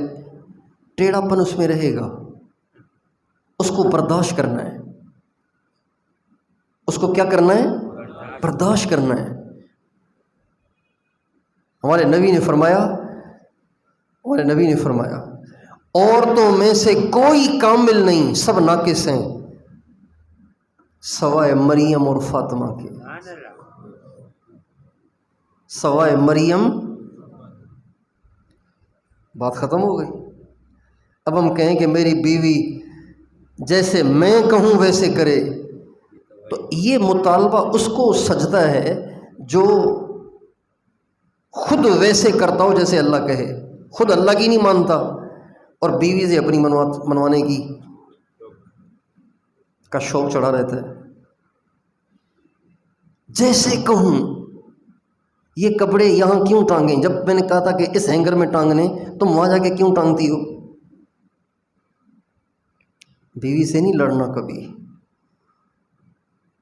ٹیڑھا پن اس میں رہے گا، اس کو برداشت کرنا ہے، اس کو کیا کرنا ہے؟ برداشت کرنا ہے۔ ہمارے نبی نے فرمایا عورتوں میں سے کوئی کامل نہیں، سب ناقص ہیں سوائے مریم اور فاطمہ کے، سوائے مریم۔ بات ختم ہو گئی۔ اب ہم کہیں کہ میری بیوی جیسے میں کہوں ویسے کرے، تو یہ مطالبہ اس کو سجدہ ہے جو خود ویسے کرتا ہو جیسے اللہ کہے، خود اللہ کی نہیں مانتا اور بیوی سے اپنی منوانے کی کا شوق چڑھا رہتا ہے۔ جیسے کہوں، یہ کپڑے یہاں کیوں ٹانگیں؟ جب میں نے کہا تھا کہ اس ہینگر میں ٹانگنے، تم وہاں جا کے کیوں ٹانگتی ہو؟ بیوی سے نہیں لڑنا کبھی،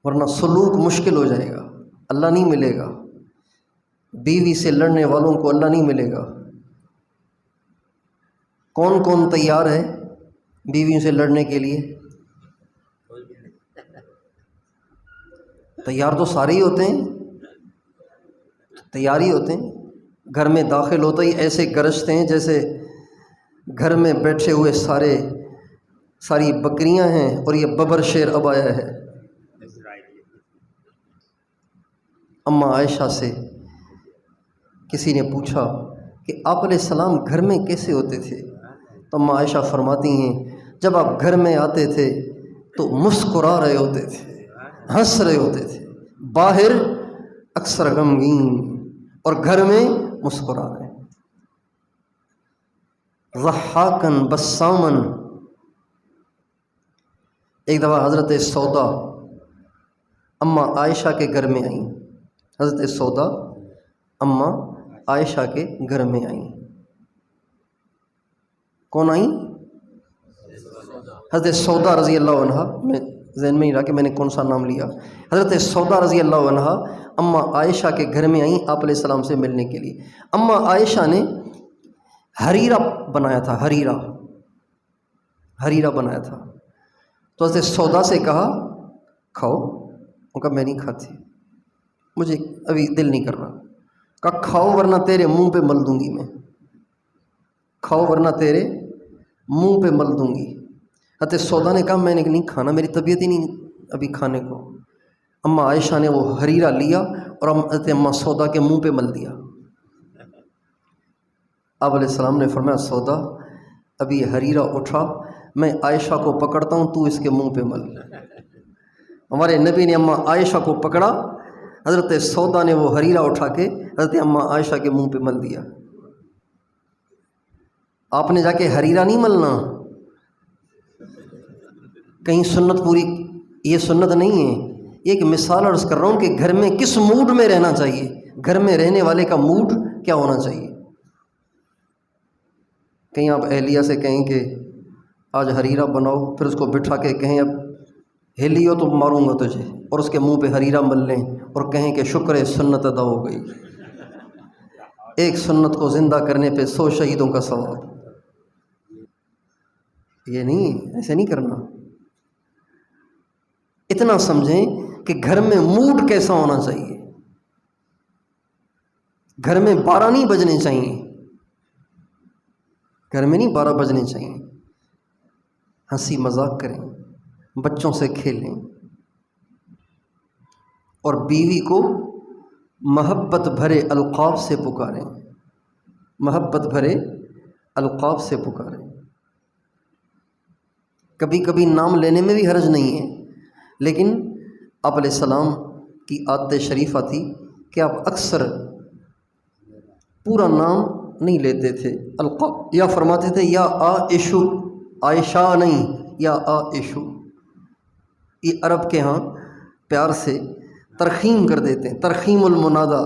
ورنہ سلوک مشکل ہو جائے گا، اللہ نہیں ملے گا۔ بیوی سے لڑنے والوں کو اللہ نہیں ملے گا۔ کون کون تیار ہے بیویوں سے لڑنے کے لیے؟ تیار تو سارے ہی ہوتے ہیں، تیار ہی ہوتے ہیں۔ گھر میں داخل ہوتے ہی ایسے گرجتے ہیں جیسے گھر میں بیٹھے ہوئے ساری بکریاں ہیں اور یہ ببر شیر اب آیا ہے۔ اماں عائشہ سے کسی نے پوچھا کہ آپ علیہ السلام گھر میں کیسے ہوتے تھے؟ تو اماں عائشہ فرماتی ہیں جب آپ گھر میں آتے تھے تو مسکرا رہے ہوتے تھے، ہنس رہے ہوتے تھے، باہر اکثر غمگین اور گھر میں مسکرا رہے، ضحاکن بسامن۔ ایک دفعہ حضرت سودا اماں عائشہ کے گھر میں آئیں، حضرت سودا اماں عائشہ کے گھر میں آئیں۔ کون آئیں؟ حضرت سودا رضی اللہ عنہ، میں ذہن میں نہیں رہا کہ میں نے کون سا نام لیا۔ حضرت سودا رضی اللہ عنہ اماں عائشہ کے گھر میں آئیں آپ علیہ السلام سے ملنے کے لیے۔ اماں عائشہ نے حریرہ بنایا تھا، حریرہ بنایا تھا، تو حضرت سودا سے کہا کھاؤ، وہ کہا میں نہیں کھاتی، مجھے ابھی دل نہیں کر رہا۔ کہا کھاؤ ورنہ تیرے منہ پہ مل دوں گی میں، کھاؤ ورنہ تیرے منہ پہ مل دوں گی۔ حضرت سودا نے کہا میں نے نہیں کھانا، میری طبیعت ہی نہیں ابھی کھانے کو۔ اماں عائشہ نے وہ حریرہ لیا اور حضرت اماں سودا کے منہ پہ مل دیا۔ آپ علیہ السلام نے فرمایا سودا ابھی حریرہ اٹھا، میں عائشہ کو پکڑتا ہوں، تو اس کے منہ پہ مل۔ ہمارے نبی نے اماں عائشہ کو پکڑا، حضرت سودا نے وہ حریرہ اٹھا کے حضرت اماں عائشہ کے منہ پہ مل دیا۔ آپ نے جا کے حریرہ نہیں ملنا، کہیں سنت پوری، یہ سنت نہیں ہے، یہ ایک مثال عرض کر رہا ہوں کہ گھر میں کس موڈ میں رہنا چاہیے، گھر میں رہنے والے کا موڈ کیا ہونا چاہیے۔ کہیں آپ اہلیہ سے کہیں کہ آج حریرہ بناؤ، پھر اس کو بٹھا کے کہیں اب ہلی ہو تو ماروں گا تجھے، اور اس کے منہ پہ حریرہ مل لیں اور کہیں کہ شکر ہے سنت ادا ہو گئی۔ ایک سنت کو زندہ کرنے پہ 100 شہیدوں کا ثواب۔ یہ نہیں، ایسے نہیں کرنا۔ اتنا سمجھیں کہ گھر میں موڈ کیسا ہونا چاہیے، گھر میں 12 نہیں بجنے چاہیے، گھر میں نہیں 12 بجنے چاہیے۔ ہنسی مذاق کریں، بچوں سے کھیلیں، اور بیوی کو محبت بھرے القاب سے پکاریں، محبت بھرے القاب سے پکاریں۔ کبھی کبھی نام لینے میں بھی حرج نہیں ہے، لیکن آپ علیہ السلام کی عادت شریفہ تھی کہ آپ اکثر پورا نام نہیں لیتے تھے، القاب یا فرماتے تھے یا عائشو، عائشہ نہیں، یا عائشو۔ یہ عرب کے ہاں پیار سے ترخیم کر دیتے ہیں، ترخیم المنادا،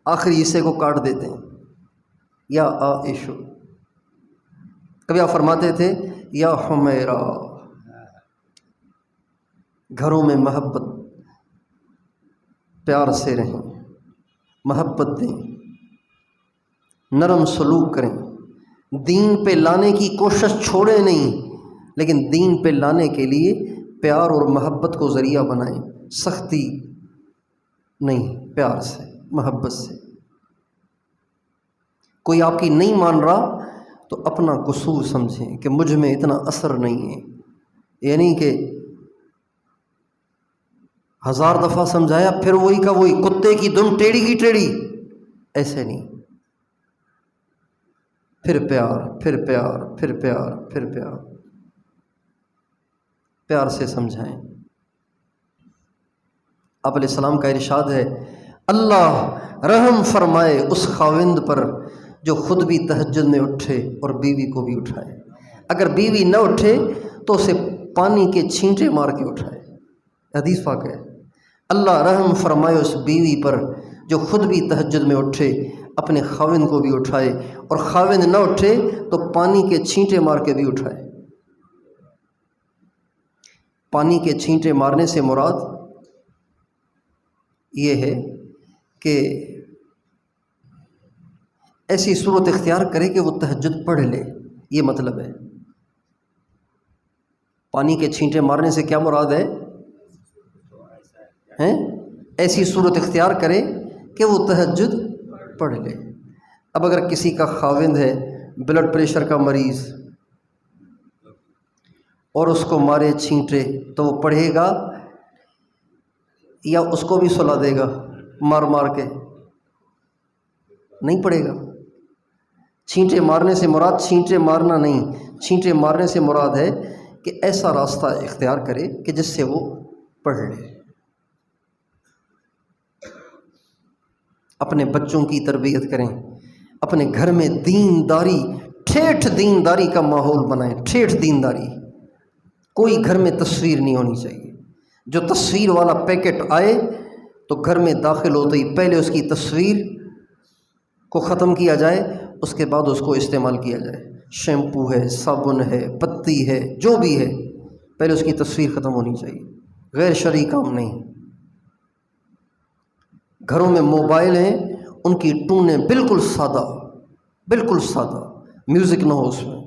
آخری حصے کو کاٹ دیتے ہیں، یا عائشو۔ کبھی آپ فرماتے تھے یا حمیرہ۔ گھروں میں محبت پیار سے رہیں، محبت دیں، نرم سلوک کریں، دین پہ لانے کی کوشش چھوڑیں نہیں، لیکن دین پہ لانے کے لیے پیار اور محبت کو ذریعہ بنائیں، سختی نہیں، پیار سے، محبت سے۔ کوئی آپ کی نہیں مان رہا تو اپنا قصور سمجھیں کہ مجھ میں اتنا اثر نہیں ہے، یعنی کہ 1000 دفعہ سمجھایا پھر وہی کا وہی، کتے کی دم ٹیڑھی کی ٹیڑھی، ایسے نہیں، پھر پیار، پھر پیار، پھر پیار، پھر پیار، پیار سے سمجھائیں۔ آپ علیہ السلام کا ارشاد ہے، اللہ رحم فرمائے اس خاوند پر جو خود بھی تہجد میں اٹھے اور بیوی کو بھی اٹھائے، اگر بیوی نہ اٹھے تو اسے پانی کے چھینٹے مار کے اٹھائے، حدیث پاک ہے۔ اللہ رحم فرمائے اس بیوی پر جو خود بھی تہجد میں اٹھے، اپنے خاوند کو بھی اٹھائے، اور خاوند نہ اٹھے تو پانی کے چھینٹے مار کے بھی اٹھائے۔ پانی کے چھینٹے مارنے سے مراد یہ ہے کہ ایسی صورت اختیار کرے کہ وہ تہجد پڑھ لے، یہ مطلب ہے۔ پانی کے چھینٹے مارنے سے کیا مراد ہے؟ ایسی صورت اختیار کرے کہ وہ تہجد پڑھ لے۔ اب اگر کسی کا خاوند ہے بلڈ پریشر کا مریض اور اس کو مارے چھینٹے تو وہ پڑھے گا یا اس کو بھی سلا دے گا مار مار کے؟ نہیں پڑھے گا۔ چھینٹے مارنے سے مراد چھینٹے مارنا نہیں، چھینٹے مارنے سے مراد ہے کہ ایسا راستہ اختیار کرے کہ جس سے وہ پڑھ لے۔ اپنے بچوں کی تربیت کریں، اپنے گھر میں دینداری، ٹھیٹھ دینداری کا ماحول بنائیں، ٹھیٹھ دینداری۔ کوئی گھر میں تصویر نہیں ہونی چاہیے، جو تصویر والا پیکٹ آئے تو گھر میں داخل ہوتے ہی پہلے اس کی تصویر کو ختم کیا جائے، اس کے بعد اس کو استعمال کیا جائے۔ شیمپو ہے، صابن ہے، پتی ہے، جو بھی ہے، پہلے اس کی تصویر ختم ہونی چاہیے، غیر شرعی کام نہیں۔ گھروں میں موبائل ہیں، ان کی ٹونیں بالکل سادہ، بالکل سادہ، میوزک نہ ہو اس میں۔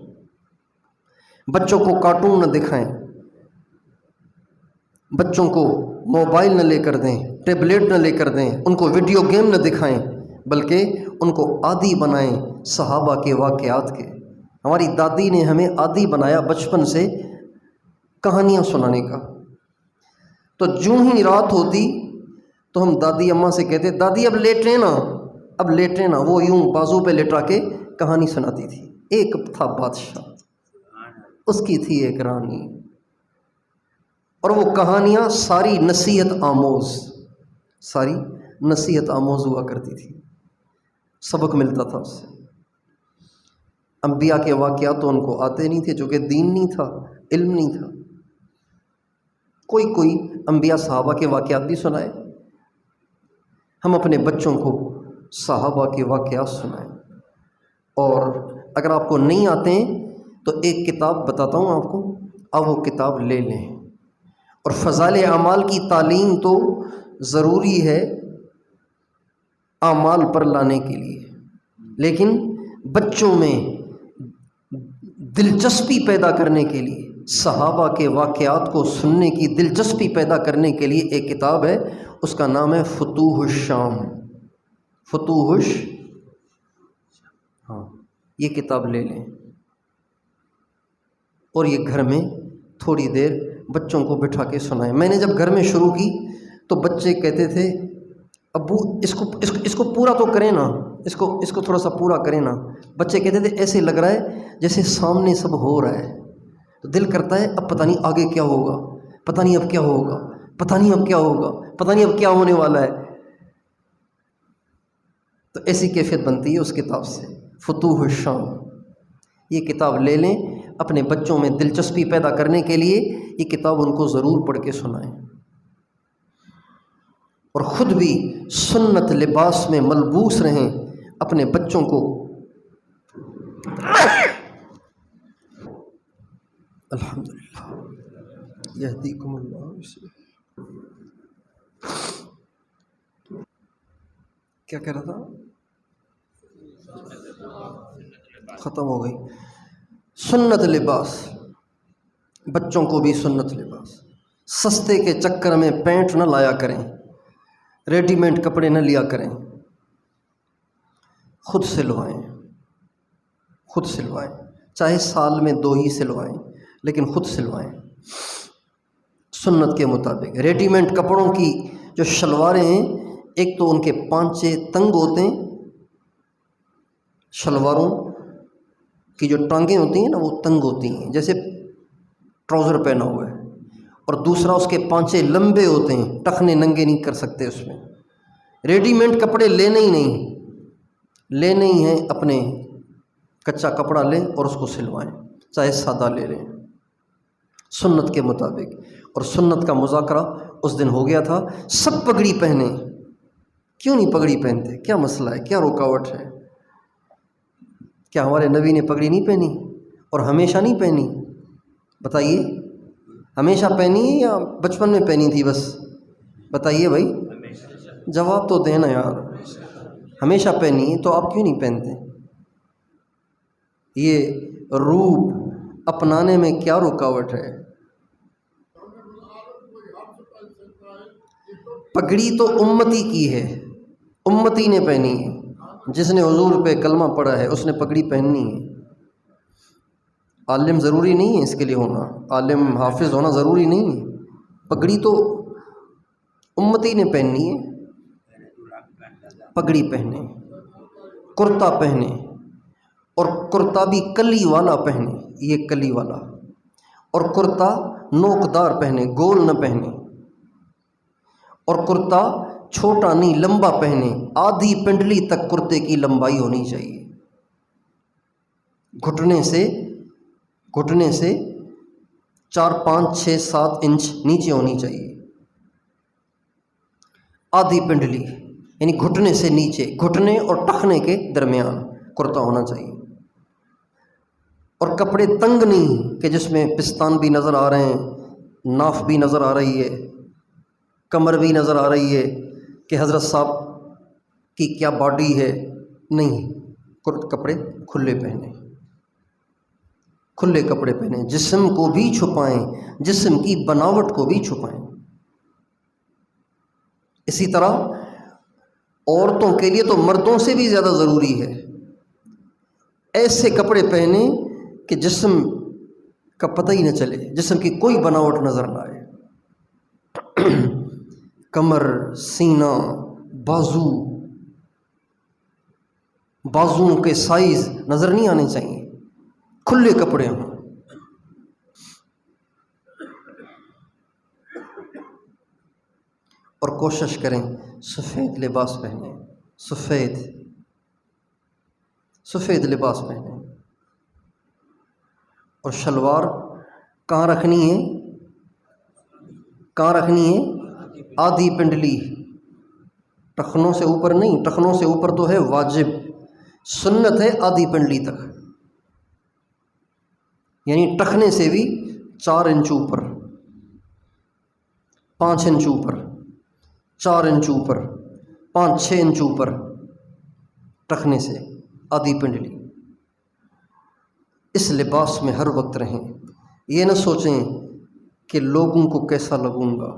بچوں کو کارٹون نہ دکھائیں، بچوں کو موبائل نہ لے کر دیں، ٹیبلیٹ نہ لے کر دیں، ان کو ویڈیو گیم نہ دکھائیں، بلکہ ان کو عادی بنائیں صحابہ کے واقعات کے۔ ہماری دادی نے ہمیں عادی بنایا بچپن سے کہانیاں سنانے کا، تو جو ہی رات ہوتی تو ہم دادی اماں سے کہتے، دادی اب لیٹیں نا، اب لیٹیں نا، وہ یوں بازو پہ لٹا کے کہانی سناتی تھی۔ ایک تھا بادشاہ، اس کی تھی ایک رانی، اور وہ کہانیاں ساری نصیحت آموز، ساری نصیحت آموز ہوا کرتی تھی، سبق ملتا تھا اس سے۔ انبیاء کے واقعات تو ان کو آتے نہیں تھے، چونکہ دین نہیں تھا، علم نہیں تھا۔ کوئی انبیاء صحابہ کے واقعات بھی سنائے، ہم اپنے بچوں کو صحابہ کے واقعات سنائیں۔ اور اگر آپ کو نہیں آتے ہیں تو ایک کتاب بتاتا ہوں آپ کو، آپ وہ کتاب لے لیں۔ اور فضائل اعمال کی تعلیم تو ضروری ہے اعمال پر لانے کے لیے، لیکن بچوں میں دلچسپی پیدا کرنے کے لیے، صحابہ کے واقعات کو سننے کی دلچسپی پیدا کرنے کے لیے ایک کتاب ہے، اس کا نام ہے فتوح الشام۔ ہاں، یہ کتاب لے لیں، اور یہ گھر میں تھوڑی دیر بچوں کو بٹھا کے سنائیں۔ میں نے جب گھر میں شروع کی تو بچے کہتے تھے، ابو اس کو پورا تو کریں نا، اس کو تھوڑا سا پورا کریں نا۔ بچے کہتے تھے ایسے لگ رہا ہے جیسے سامنے سب ہو رہا ہے، تو دل کرتا ہے اب پتہ نہیں آگے کیا ہوگا، پتہ نہیں اب کیا ہوگا، پتہ نہیں اب کیا ہوگا، پتہ نہیں اب کیا ہونے والا ہے۔ تو ایسی کیفیت بنتی ہے اس کتاب سے، فتوح الشام۔ یہ کتاب لے لیں، اپنے بچوں میں دلچسپی پیدا کرنے کے لیے یہ کتاب ان کو ضرور پڑھ کے سنائیں، اور خود بھی سنت لباس میں ملبوس رہیں، اپنے بچوں کو الحمدللہ یہدیکم اللہ کیا کہہ رہا تھا؟ ختم ہو گئی. سنت لباس، بچوں کو بھی سنت لباس. سستے کے چکر میں پینٹ نہ لایا کریں، ریڈی میڈ کپڑے نہ لیا کریں، خود سلوائیں. خود سلوائیں، چاہے سال میں 2 ہی سلوائیں، لیکن خود سلوائیں سنت کے مطابق. ریڈی میڈ کپڑوں کی جو شلواریں ہیں، ایک تو ان کے پانچے تنگ ہوتے ہیں، شلواروں کی جو ٹانگیں ہوتی ہیں نا وہ تنگ ہوتی ہیں جیسے ٹراؤزر پہنا ہوا ہے، اور دوسرا اس کے پانچے لمبے ہوتے ہیں، ٹخنے ننگے نہیں کر سکتے اس میں. ریڈی میڈ کپڑے لینے ہی ہیں، اپنے کچا کپڑا لیں اور اس کو سلوائیں، چاہے سادہ لے لیں سنت کے مطابق. اور سنت کا مذاکرہ اس دن ہو گیا تھا. سب پگڑی پہنے. کیوں نہیں پگڑی پہنتے؟ کیا مسئلہ ہے؟ کیا رکاوٹ ہے؟ کیا ہمارے نبی نے پگڑی نہیں پہنی اور ہمیشہ نہیں پہنی؟ بتائیے، ہمیشہ پہنی ہے یا بچپن میں پہنی تھی بس؟ بتائیے بھائی، جواب تو دینا یار. ہمیشہ پہنی ہے تو آپ کیوں نہیں پہنتے؟ یہ روپ اپنانے میں کیا رکاوٹ ہے؟ پگڑی تو امتی کی ہے، امتی نے پہنی ہے. جس نے حضور پہ کلمہ پڑھا ہے اس نے پگڑی پہننی ہے. عالم ضروری نہیں ہے اس کے لیے ہونا، عالم حافظ ہونا ضروری نہیں ہے. پگڑی تو امتی نے پہننی ہے. پگڑی پہنے، کرتا پہنے، اور کرتا بھی کلی والا پہنے، یہ کلی والا. اور کرتا نوکدار پہنے، گول نہ پہنے. اور کرتا چھوٹا نہیں لمبا پہنے، آدھی پنڈلی تک کرتے کی لمبائی ہونی چاہیے. گھٹنے سے 4 5 6 7 انچ نیچے ہونی چاہیے. آدھی پنڈلی یعنی گھٹنے سے نیچے، گھٹنے اور ٹخنے کے درمیان کرتا ہونا چاہیے. اور کپڑے تنگ نہیں کہ جس میں پستان بھی نظر آ رہے ہیں، ناف بھی نظر آ رہی ہے، کمر بھی نظر آ رہی ہے کہ حضرت صاحب کی کیا باڈی ہے. نہیں، کپڑے کھلے پہنے، کھلے کپڑے پہنے، جسم کو بھی چھپائیں، جسم کی بناوٹ کو بھی چھپائیں. اسی طرح عورتوں کے لیے تو مردوں سے بھی زیادہ ضروری ہے ایسے کپڑے پہنے کہ جسم کا پتہ ہی نہ چلے، جسم کی کوئی بناوٹ نظر نہ آئے. کمر، سینہ، بازوؤں کے سائز نظر نہیں آنے چاہیے، کھلے کپڑے ہوں. اور کوشش کریں سفید لباس پہنیں، سفید لباس پہنیں. اور شلوار کہاں رکھنی ہے؟ آدھی پنڈلی، ٹخنوں سے اوپر نہیں. ٹخنوں سے اوپر تو ہے واجب، سنت ہے آدھی پنڈلی تک، یعنی ٹخنے سے بھی 4 انچ اوپر، 5 انچ اوپر، 4 انچ اوپر، 5 6 انچ اوپر ٹخنے سے آدھی پنڈلی. اس لباس میں ہر وقت رہیں. یہ نہ سوچیں کہ لوگوں کو کیسا لگوں گا،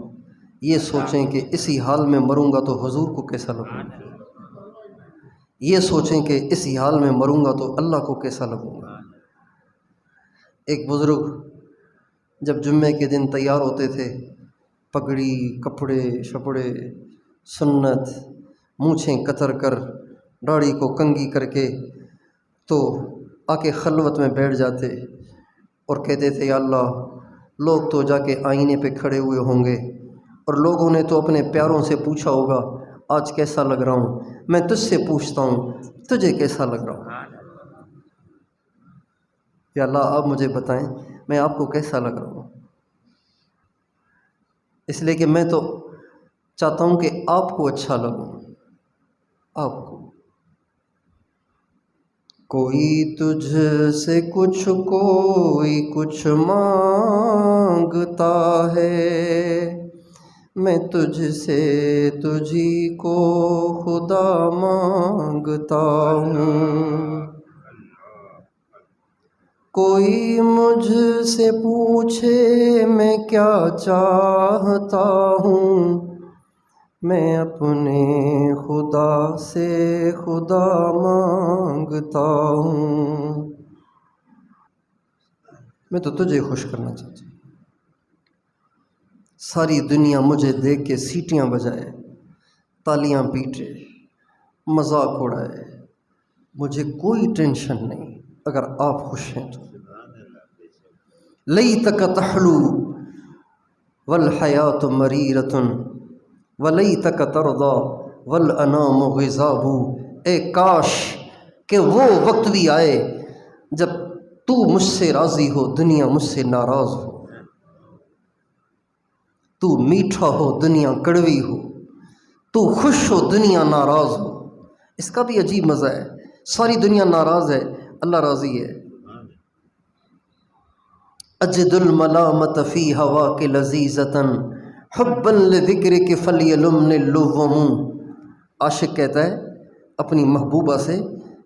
یہ سوچیں کہ اسی حال میں مروں گا تو حضور کو کیسا لگوں گا. یہ سوچیں کہ اسی حال میں مروں گا تو اللہ کو کیسا لگوں گا. ایک بزرگ جب جمعے کے دن تیار ہوتے تھے، پگڑی، کپڑے شپڑے، سنت، مونچھیں کتر کر، داڑھی کو کنگھی کر کے، تو آ کے خلوت میں بیٹھ جاتے اور کہتے تھے یا اللہ، لوگ تو جا کے آئینے پہ کھڑے ہوئے ہوں گے اور لوگوں نے تو اپنے پیاروں سے پوچھا ہوگا آج کیسا لگ رہا ہوں. میں تجھ سے پوچھتا ہوں تجھے کیسا لگ رہا ہوں. یا اللہ آپ مجھے بتائیں میں آپ کو کیسا لگ رہا ہوں. اس لیے کہ میں تو چاہتا ہوں کہ آپ کو اچھا لگوں. آپ کو کوئی تجھ سے کوئی کچھ مانگتا ہے، میں تجھ سے تجھی کو خدا مانگتا ہوں، کوئی مجھ سے پوچھے میں کیا چاہتا ہوں، میں اپنے خدا سے خدا مانگتا ہوں۔ میں تو تجھے خوش کرنا چاہتا ہوں۔ ساری دنیا مجھے دیکھ کے سیٹیاں بجائے، تالیاں پیٹے، مذاق اڑائے، مجھے کوئی ٹینشن نہیں اگر آپ خوش ہیں تو۔ لیتک تحلو والحیات مریرۃ ولیتک ترضی والانام غضاب، اے کاش کہ وہ وقت بھی آئے جب تو مجھ سے راضی ہو، دنیا مجھ سے ناراض ہو، تو میٹھا ہو دنیا کڑوی ہو، تو خوش ہو دنیا ناراض ہو۔ اس کا بھی عجیب مزہ ہے، ساری دنیا ناراض ہے، اللہ راضی ہے۔ اجد الملامت فی ہواک لذیذۃ حبا لذکرک فلیلمنی اللوم، عاشق کہتا ہے اپنی محبوبہ سے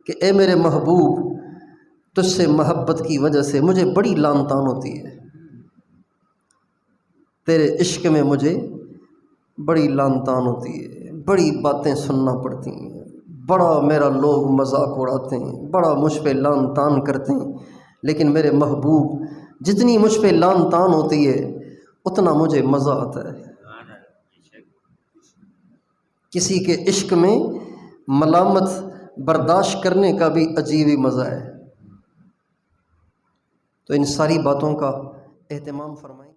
کہ اے میرے محبوب، تجھ سے محبت کی وجہ سے مجھے بڑی لان تان ہوتی ہے، تیرے عشق میں مجھے بڑی لان تان ہوتی ہے، بڑی باتیں سننا پڑتی ہیں، بڑا میرا لوگ مذاق اڑاتے ہیں، بڑا مجھ پہ لان تان کرتے ہیں، لیکن میرے محبوب جتنی مجھ پہ لان تان ہوتی ہے اتنا مجھے مزہ آتا ہے۔ کسی کے عشق میں ملامت برداشت کرنے کا بھی عجیب ہی مزہ ہے۔ تو ان ساری باتوں کا اہتمام فرمائیں۔